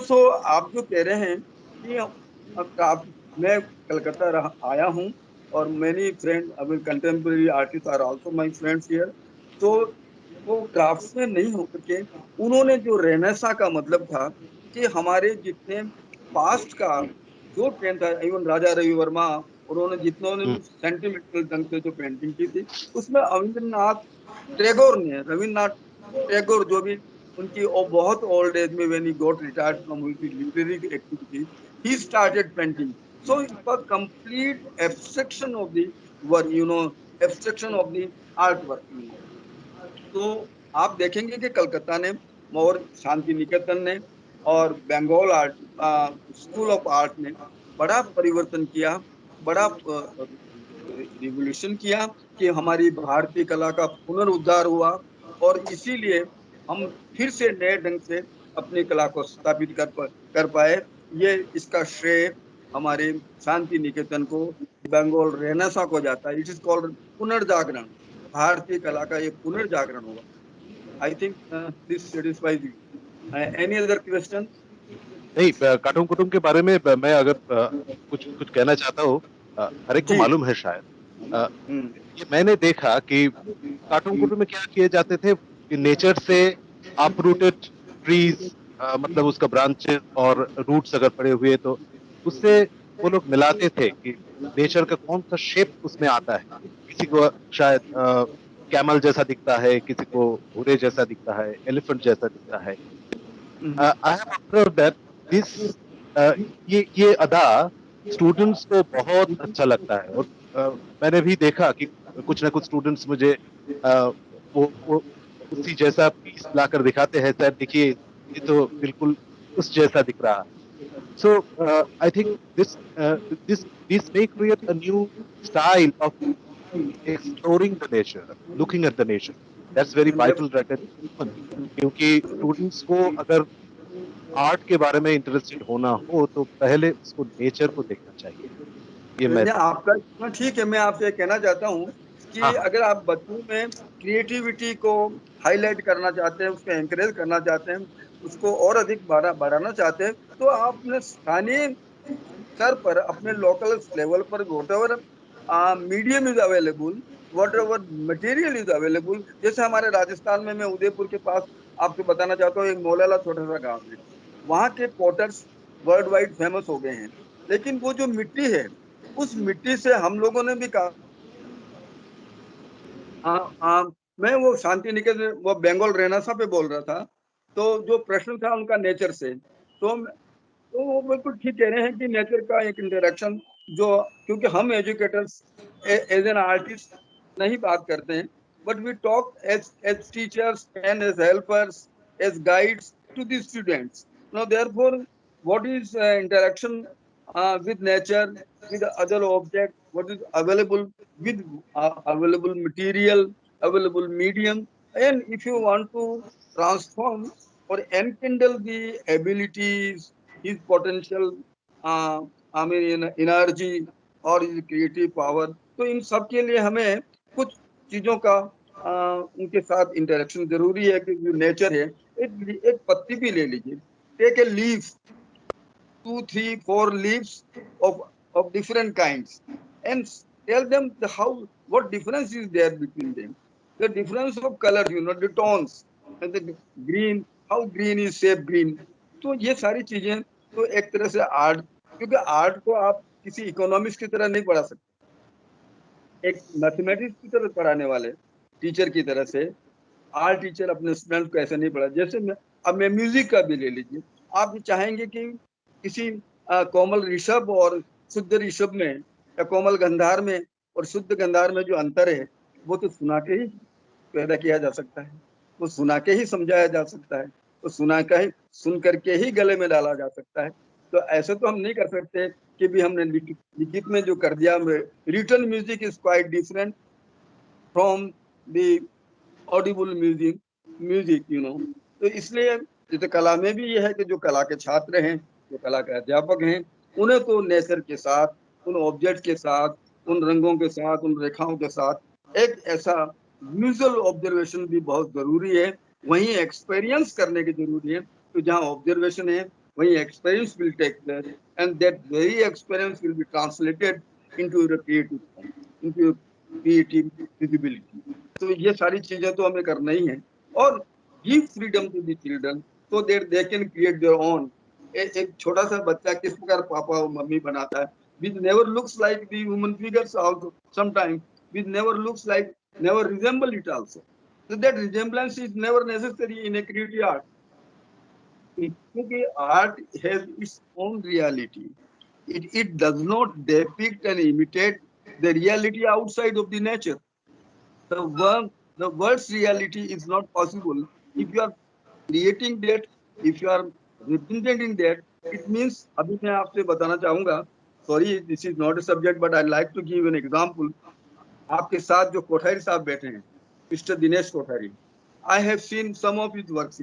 So आप जो कह रहे हैं कि मैं कलकत्ता आया हूँ और many friends, I mean contemporary artists are also my friends here. तो वो क्राफ्ट्समैन नहीं होकर के उन्होंने जो रेनेसा का मतलब था कि हमारे जितने पास्ट का जो ट्रेंड था, इवन राजा रवि वर्मा, उन्होंने जितनों ने भी सेंटिमेंटल ढंग से जो पेंटिंग की थी, उसमें रविंद्रनाथ रविन्द्रनाथ टैगोर जो भी उनकी बहुत ओल्ड एज में when he got retired from literary activities, he started painting. So it was complete abstraction of the work, abstraction of the art work. तो आप देखेंगे कि कलकत्ता ने और शांति निकेतन ने और Bengal art school of art ने बड़ा परिवर्तन किया, बड़ा रिवोल्यूशन किया कि हमारी भारतीय कला का पुनरुद्धार हुआ और इसीलिए हम फिर से नए ढंग से अपनी कला को स्थापित कर पाए. ये इसका श्रेय हमारे शांति निकेतन को, बंगाल रेनेसा को जाता है. इट इज कॉल्ड पुनर्जागरण. भारतीय कला का ये पुनर्जागरण होगा. I think this satisfies you. Any other question? नहीं, काटुम कुटुम के बारे में मैं अगर कुछ कुछ कहना चाहता हूँ, हर एक को जी. मालूम है शायद। ये मैंने देखा कि काटुम कुटुम में क्या किए जाते थे कि नेचर से अपरूटेड ट्रीज, मतलब उसका ब्रांचेस और रूट्स अगर पड़े हुए तो उससे वो लोग मिलाते थे कि नेचर का कौन सा शेप उसमें आता है। किसी को शायद कैमल जैसा दिखता है, किसी को घोड़े जैसा दिखता है, एलिफेंट जैसा दिखता है। I have observe that this ये अदा स्टूडेंट्स को बहुत अच्छा लगता है। और मैंने भी देखा कि कुछ ना कुछ स्टूडेंट्स मुझे वो उसी जैसा पीस लाकर दिखाते हैं, सर देखिए ये तो बिल्कुल उस जैसा दिख रहा है। So I think this may create a new style of exploring the nature, looking at the nature. That's very vital at a human, क्योंकि स्टूडेंट्स को अगर आर्ट के बारे में इंटरेस्टेड होना हो तो पहले उसको नेचर को देखना चाहिए। ये मैं आपका ठीक है. मैं आपसे ये कहना चाहता हूँ कि हाँ, अगर आप बच्चों में क्रिएटिविटी को हाईलाइट करना चाहते हैं, उसको एनकरेज करना चाहते हैं, उसको और अधिक बढ़ाना चाहते हैं, तो आप अपने स्थानीय स्तर पर, अपने लोकल लेवल पर, what ever medium is available, what ever material is available. जैसे हमारे राजस्थान में, मैं उदयपुर के पास आपको बताना चाहता हूँ, एक मौलाला छोटा सा गाँव है. वहाँ के पोटर्स वर्ल्ड वाइड फेमस हो गए हैं. लेकिन वो जो मिट्टी है, उस मिट्टी से हम लोगों ने भी कहा, मैं वो शांति निकेतन, वो बंगाल रेनेसा पे बोल रहा था. तो जो प्रश्न था उनका नेचर से, तो तो वो बिल्कुल ठीक कह रहे हैं कि नेचर का एक इंटरेक्शन जो, क्योंकि हम एजुकेटर्स एज एन आर्टिस्ट नहीं बात करते हैं, but we talk as teachers and as helpers, as guides to the students. Now therefore what is interaction with nature, with other objects, what is available with available material, available medium, and if you want to transform or enkindle the abilities, his potential, uh, I mean energy और his creative power, तो इन सब के लिए हमें कुछ चीजों का उनके साथ इंटरेक्शन जरूरी है. कि जो नेचर है, एक पत्ती भी ले लीजिए, take a leaf, 2, 3, 4 leaves of different kinds, and tell them what difference is there between them. The difference of color, the tones, and the green, how green is shape green. तो ये सारी चीजें तो एक तरह से आर्ट, क्योंकि art को आप किसी इकोनॉमिक्स की तरह नहीं पढ़ा सकते, एक मैथमेटिक्स की तरह पढ़ाने वाले टीचर की तरह से आर्ट टीचर अपने स्टूडेंट को ऐसे नहीं पढ़ा. जैसे अब मैं म्यूजिक का भी ले लीजिए, आप चाहेंगे कि किसी कोमल ऋषभ और शुद्ध ऋषभ में, या कोमल गंधार में और शुद्ध गंधार में जो अंतर है, वो तो सुना के ही पैदा किया जा सकता है, वो सुना के ही समझाया जा सकता है, वो सुन करके ही गले में डाला जा सकता है. तो ऐसे तो हम नहीं कर सकते कि भी हमने लिखित में जो कर दिया. Written music is quite different from the audible music. तो इसलिए जैसे कला में भी यह है कि जो कला के छात्र हैं, जो कला के अध्यापक हैं, उन्हें तो नेचर के साथ, उन ऑब्जेक्ट के साथ, उन रंगों के साथ, उन रेखाओं के साथ एक ऐसा विजुअल ऑब्जर्वेशन भी बहुत जरूरी है. वहीं एक्सपीरियंस करने की जरूरी है. तो जहाँ ऑब्जर्वेशन है, वहीं experience will take place, and that very experience will be translated into your creative form, into your creative visibility. तो ये सारी चीजें तो हमें करना ही है. और give freedom to the children so that they can create their own. एक छोटा सा बच्चा किस प्रकार पापा और मम्मी बनाता है, which never looks like the human figures also, sometimes which never looks like, never resemble it also. So that resemblance is never necessary in a creative art. Because art has its own reality. It does not depict and imitate the reality outside of the nature. The world's reality is not possible. If you are creating that, if you are representing that, it means, अभी मैं आपसे बताना चाहूंगा, sorry this is not a subject but I like to give an example. आपके साथ जो कोठारी साहब बैठे हैं, Mr. Dinesh Kothari, I have seen some of his works.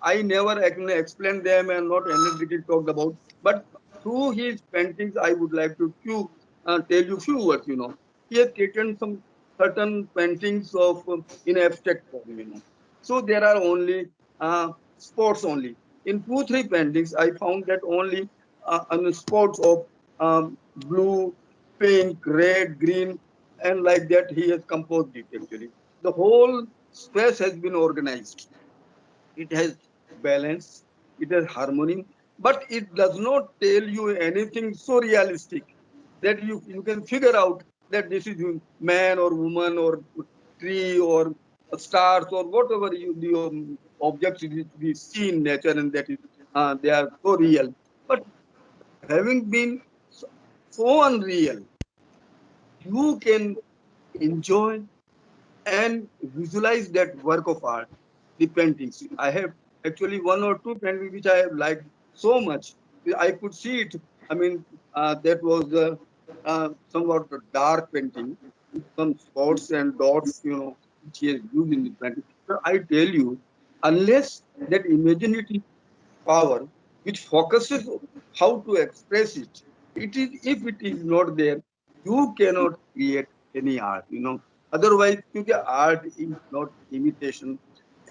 I never explained them and not energetically talked about, but through his paintings I would like to tell you few words. He has created some certain paintings of in abstract form. So there are only spots only. In 2, 3 paintings, I found that only on spots of blue, pink, red, green, and like that he has composed it actually. The whole space has been organized. It has balance, it has harmony, but it does not tell you anything so realistic that you can figure out that this is man or woman or tree or stars or whatever the objects we see in nature, and that is they are so real. But having been so unreal, you can enjoy and visualize that work of art, the paintings. I have actually 1 or 2 paintings which I have liked so much. I could see it. I mean, that was somewhat a dark painting, with some spots and dots, which he has used in the painting. So I tell you, unless that imaginative power which focuses how to express it, if it is not there, you cannot create any art. Otherwise, because art is not imitation,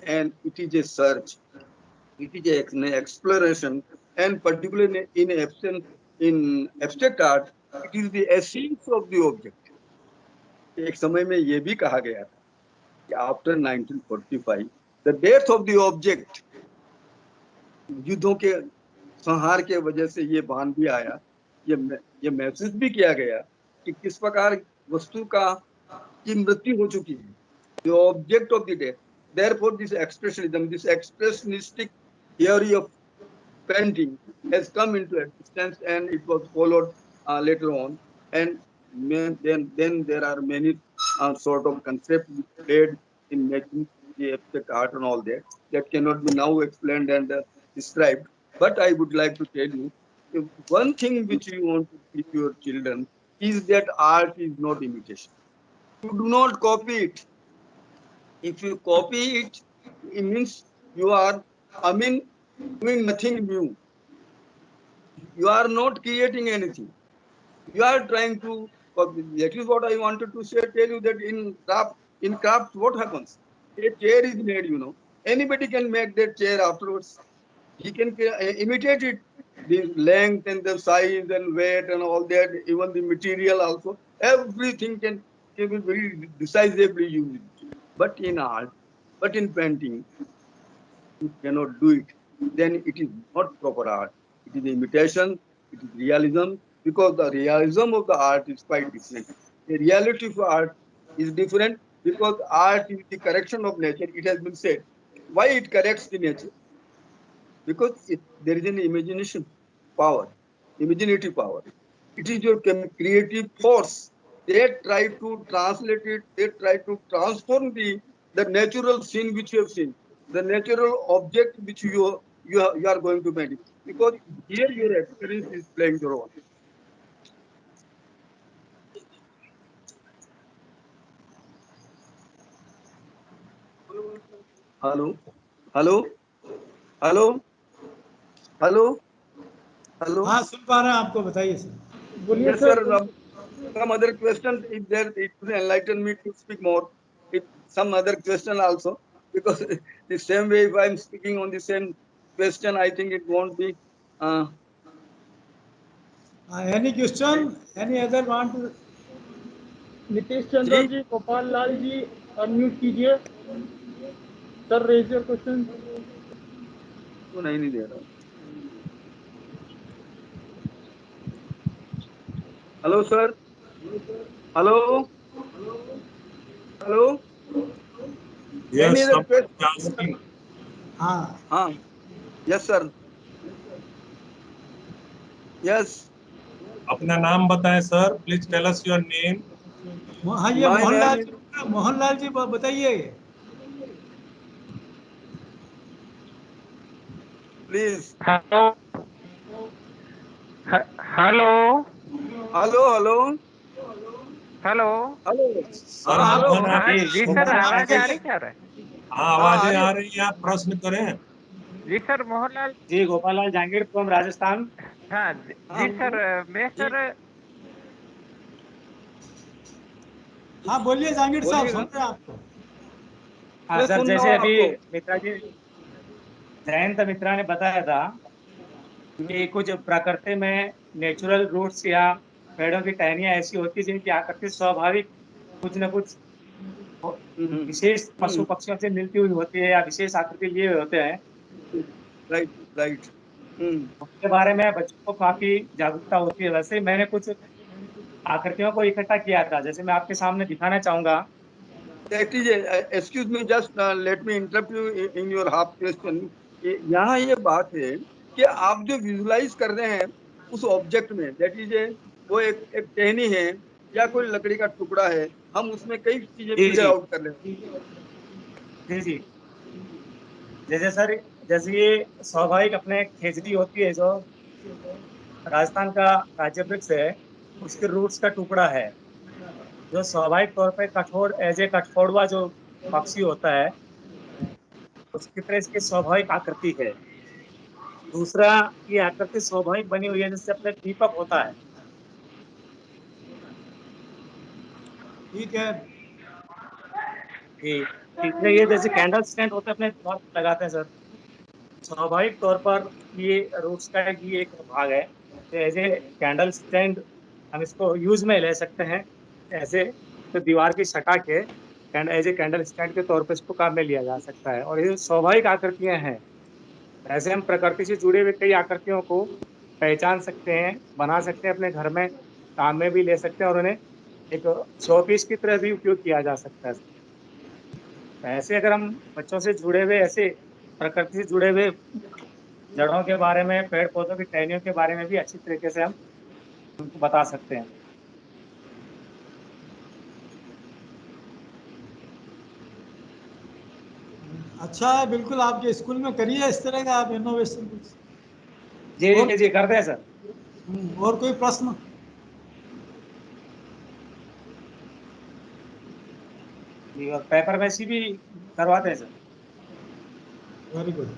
and it is a search, it is an exploration, and particularly in abstract art, it is the essence of the object. एक समय में ये भी कहा गया था कि after 1945, the death of the object, युद्धों के संहार के वजह से ये भान भी आया, ये महसूस भी किया गया कि किस प्रकार वस्तु की मृत्यु हो चुकी है. The object of the death. Therefore, this expressionism, this expressionistic theory of painting has come into existence and it was followed later on. And then there are many sort of concepts played in making the abstract art and all that cannot be now explained and described. But I would like to tell you, one thing which you want to teach your children is that art is not imitation. You do not copy it. If you copy it, it means you are, doing nothing new. You are not creating anything. You are trying to copy. That is what I wanted to say. Tell you that in craft, what happens? A chair is made. Anybody can make that chair afterwards. He can imitate it, the length and the size and weight and all that, even the material also. Everything can be very decisively used. But in art, but in painting, you cannot do it. Then it is not proper art. It is imitation, it is realism, because the realism of the art is quite different. The reality of art is different because art is the correction of nature. It has been said. Why it corrects the nature? Because there is an imagination power, imaginative power. It is your creative force. They try to translate it, they try to transform the natural scene which you have seen, the natural object which you are going to make it. Because here your experience is playing the role. Hello, hello, hello, hello, hello. हाँ सुन पा रहे हैं आपको, बताइए sir. बोलिए Yes, sir. sir. Some other question, if there, it will enlighten me to speak more. If some other question also, because the same way, if I'm speaking on the same question, I think it won't be. Any question? Any other want to? Nitish Chandra ji, Gopal Lal ji, unmute कीजिए sir, raise your question. तो नहीं दे रहा। Hello sir, hello, hello. Yes, Any other someone is question? asking. हाँ हाँ, yes sir, yes. अपना नाम बताएं sir, please tell us your name. हाँ, ये My मोहनलाल name जी, मोहनलाल जी बताइए। please. Hello hello hello, hello, hello. Hello. Sir हाँ, हेलो। मोहन आप जी सर, आवाज आ रही क्या? हाँ, आवाजें आ रही है, आप प्रश्न करें। जी सर, मोहनलाल जी, गोपाल लाल जहांगीर फ्रॉम राजस्थान। हाँ जी सर, मैं सर। हाँ बोलिए जहांगीर साहब, सुन बोलिएगा। रहे हैं आपको। हाँ मैं सर, सुन रहा जैसे हूँ अभी आपको। मित्रा जी, जयंत मित्रा ने बताया था कि कुछ प्रकृति में नेचुरल रूट्स या पेड़ों की टहनियां ऐसी होती है जिनकी आकृति स्वाभाविक कुछ न कुछ विशेष पशु पक्षियों से मिलती हुई होती है या विशेष आकृति लिए हुए होते हैं। Right, right. उसके बारे में बच्चों को काफी जागरूकता होती है। वैसे मैंने कुछ आकृतियों को इकट्ठा किया था, जैसे मैं आपके सामने दिखाना चाहूंगा। Excuse me, just let me interrupt you in your half question. यहाँ ये बात है कि आप जो विजुलाइज कर रहे हैं उस ऑब्जेक्ट में, दैट इज वो एक टहनी है या कोई लकड़ी का टुकड़ा है, हम उसमें कई चीजें जी फिगर जी आउट कर रहे हैं। जी जी। जैसे सर, जैसे ये स्वाभाविक अपने खेजड़ी होती है जो राजस्थान का राज्य वृक्ष है, उसके रूट्स का टुकड़ा है जो स्वाभाविक तौर पे कठोर एज ए कठफोड़वा जो पक्षी होता है उसकी तरह इसकी स्वाभाविक आकृति है। दूसरा, ये आकृति स्वाभाविक बनी हुई है जिससे अपने दीपक होता है। ठीक है जी। तीसरे, ये जैसे कैंडल स्टैंड होते हैं अपने द्वार पे लगाते हैं सर, स्वाभाविक तौर पर ये रूट्स का ये एक भाग है। एज ए कैंडल स्टैंड हम इसको यूज में ले सकते हैं, ऐसे तो दीवार की सटा के एज ए कैंडल स्टैंड के तौर पर इसको काम में लिया जा सकता है। और ये स्वाभाविक आकृतियां हैं। ऐसे हम प्रकृति से जुड़े हुए कई आकृतियों को पहचान सकते हैं, बना सकते हैं, अपने घर में काम में भी ले सकते हैं और उन्हें एक शो पीस की तरह भी उपयोग किया जा सकता है। ऐसे अगर हम बच्चों से जुड़े हुए ऐसे प्रकृति से जुड़े हुए जड़ों के बारे में, पेड़ पौधों की टहनियों के बारे में भी अच्छी तरीके से हम उनको बता सकते हैं। अच्छा है, बिल्कुल आपके स्कूल में करिए इस तरह का आप इनोवेशन कुछ। जी जी करते हैं सर। और कोई प्रश्न? जी, और पेपर मैसी भी करवाते हैं सर। Very good.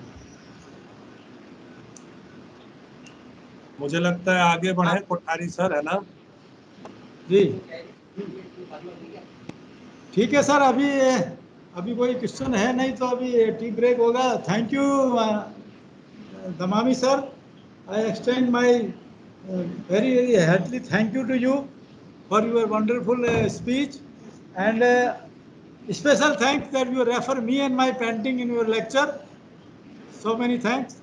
मुझे लगता है आगे बढ़े कोठारी सर, है ना? जी ठीक है सर, अभी कोई क्वेश्चन है नहीं तो अभी टी ब्रेक होगा। Thank you Damami sir, I extend my very very heartily thank you to you for your wonderful speech, and special thanks that you refer me and my painting in your lecture. So many thanks,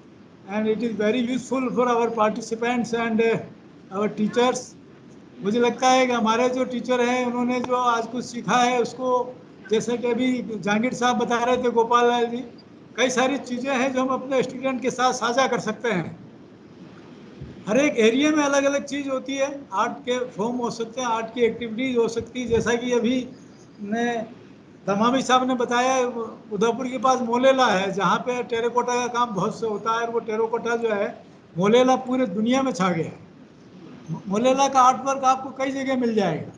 and it is very useful for our participants and our teachers. मुझे लगता है कि हमारे जो teacher हैं उन्होंने जो आज कुछ सीखा है उसको, जैसे कि अभी जहांगीर साहब बता रहे थे, गोपाल लाल जी, कई सारी चीज़ें हैं जो हम अपने स्टूडेंट के साथ साझा कर सकते हैं। हर एक एरिया में अलग अलग चीज़ होती है, आर्ट के फॉर्म हो सकते हैं, आर्ट की एक्टिविटीज़ हो सकती है। जैसा कि अभी ने दमामी साहब ने बताया, उदयपुर के पास मोलेला है जहाँ पे टेराकोटा का काम बहुत से होता है, और वो टेराकोटा जो है मोलेला पूरे दुनिया में छा गया है। मोलेला का आर्ट वर्क आपको कई जगह मिल जाएगा।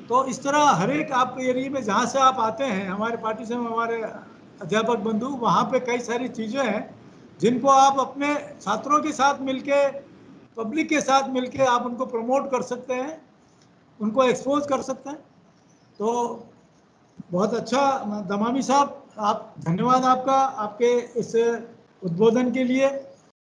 तो इस तरह हर एक आप एरिया में जहाँ से आप आते हैं, हमारे पार्टी से हमारे अध्यापक बंधु, वहाँ पे कई सारी चीज़ें हैं जिनको आप अपने छात्रों के साथ मिलके, पब्लिक के साथ मिलके आप उनको प्रमोट कर सकते हैं, उनको एक्सपोज कर सकते हैं। तो बहुत अच्छा दमामी साहब, आप धन्यवाद आपका, आपके इस उद्बोधन के लिए।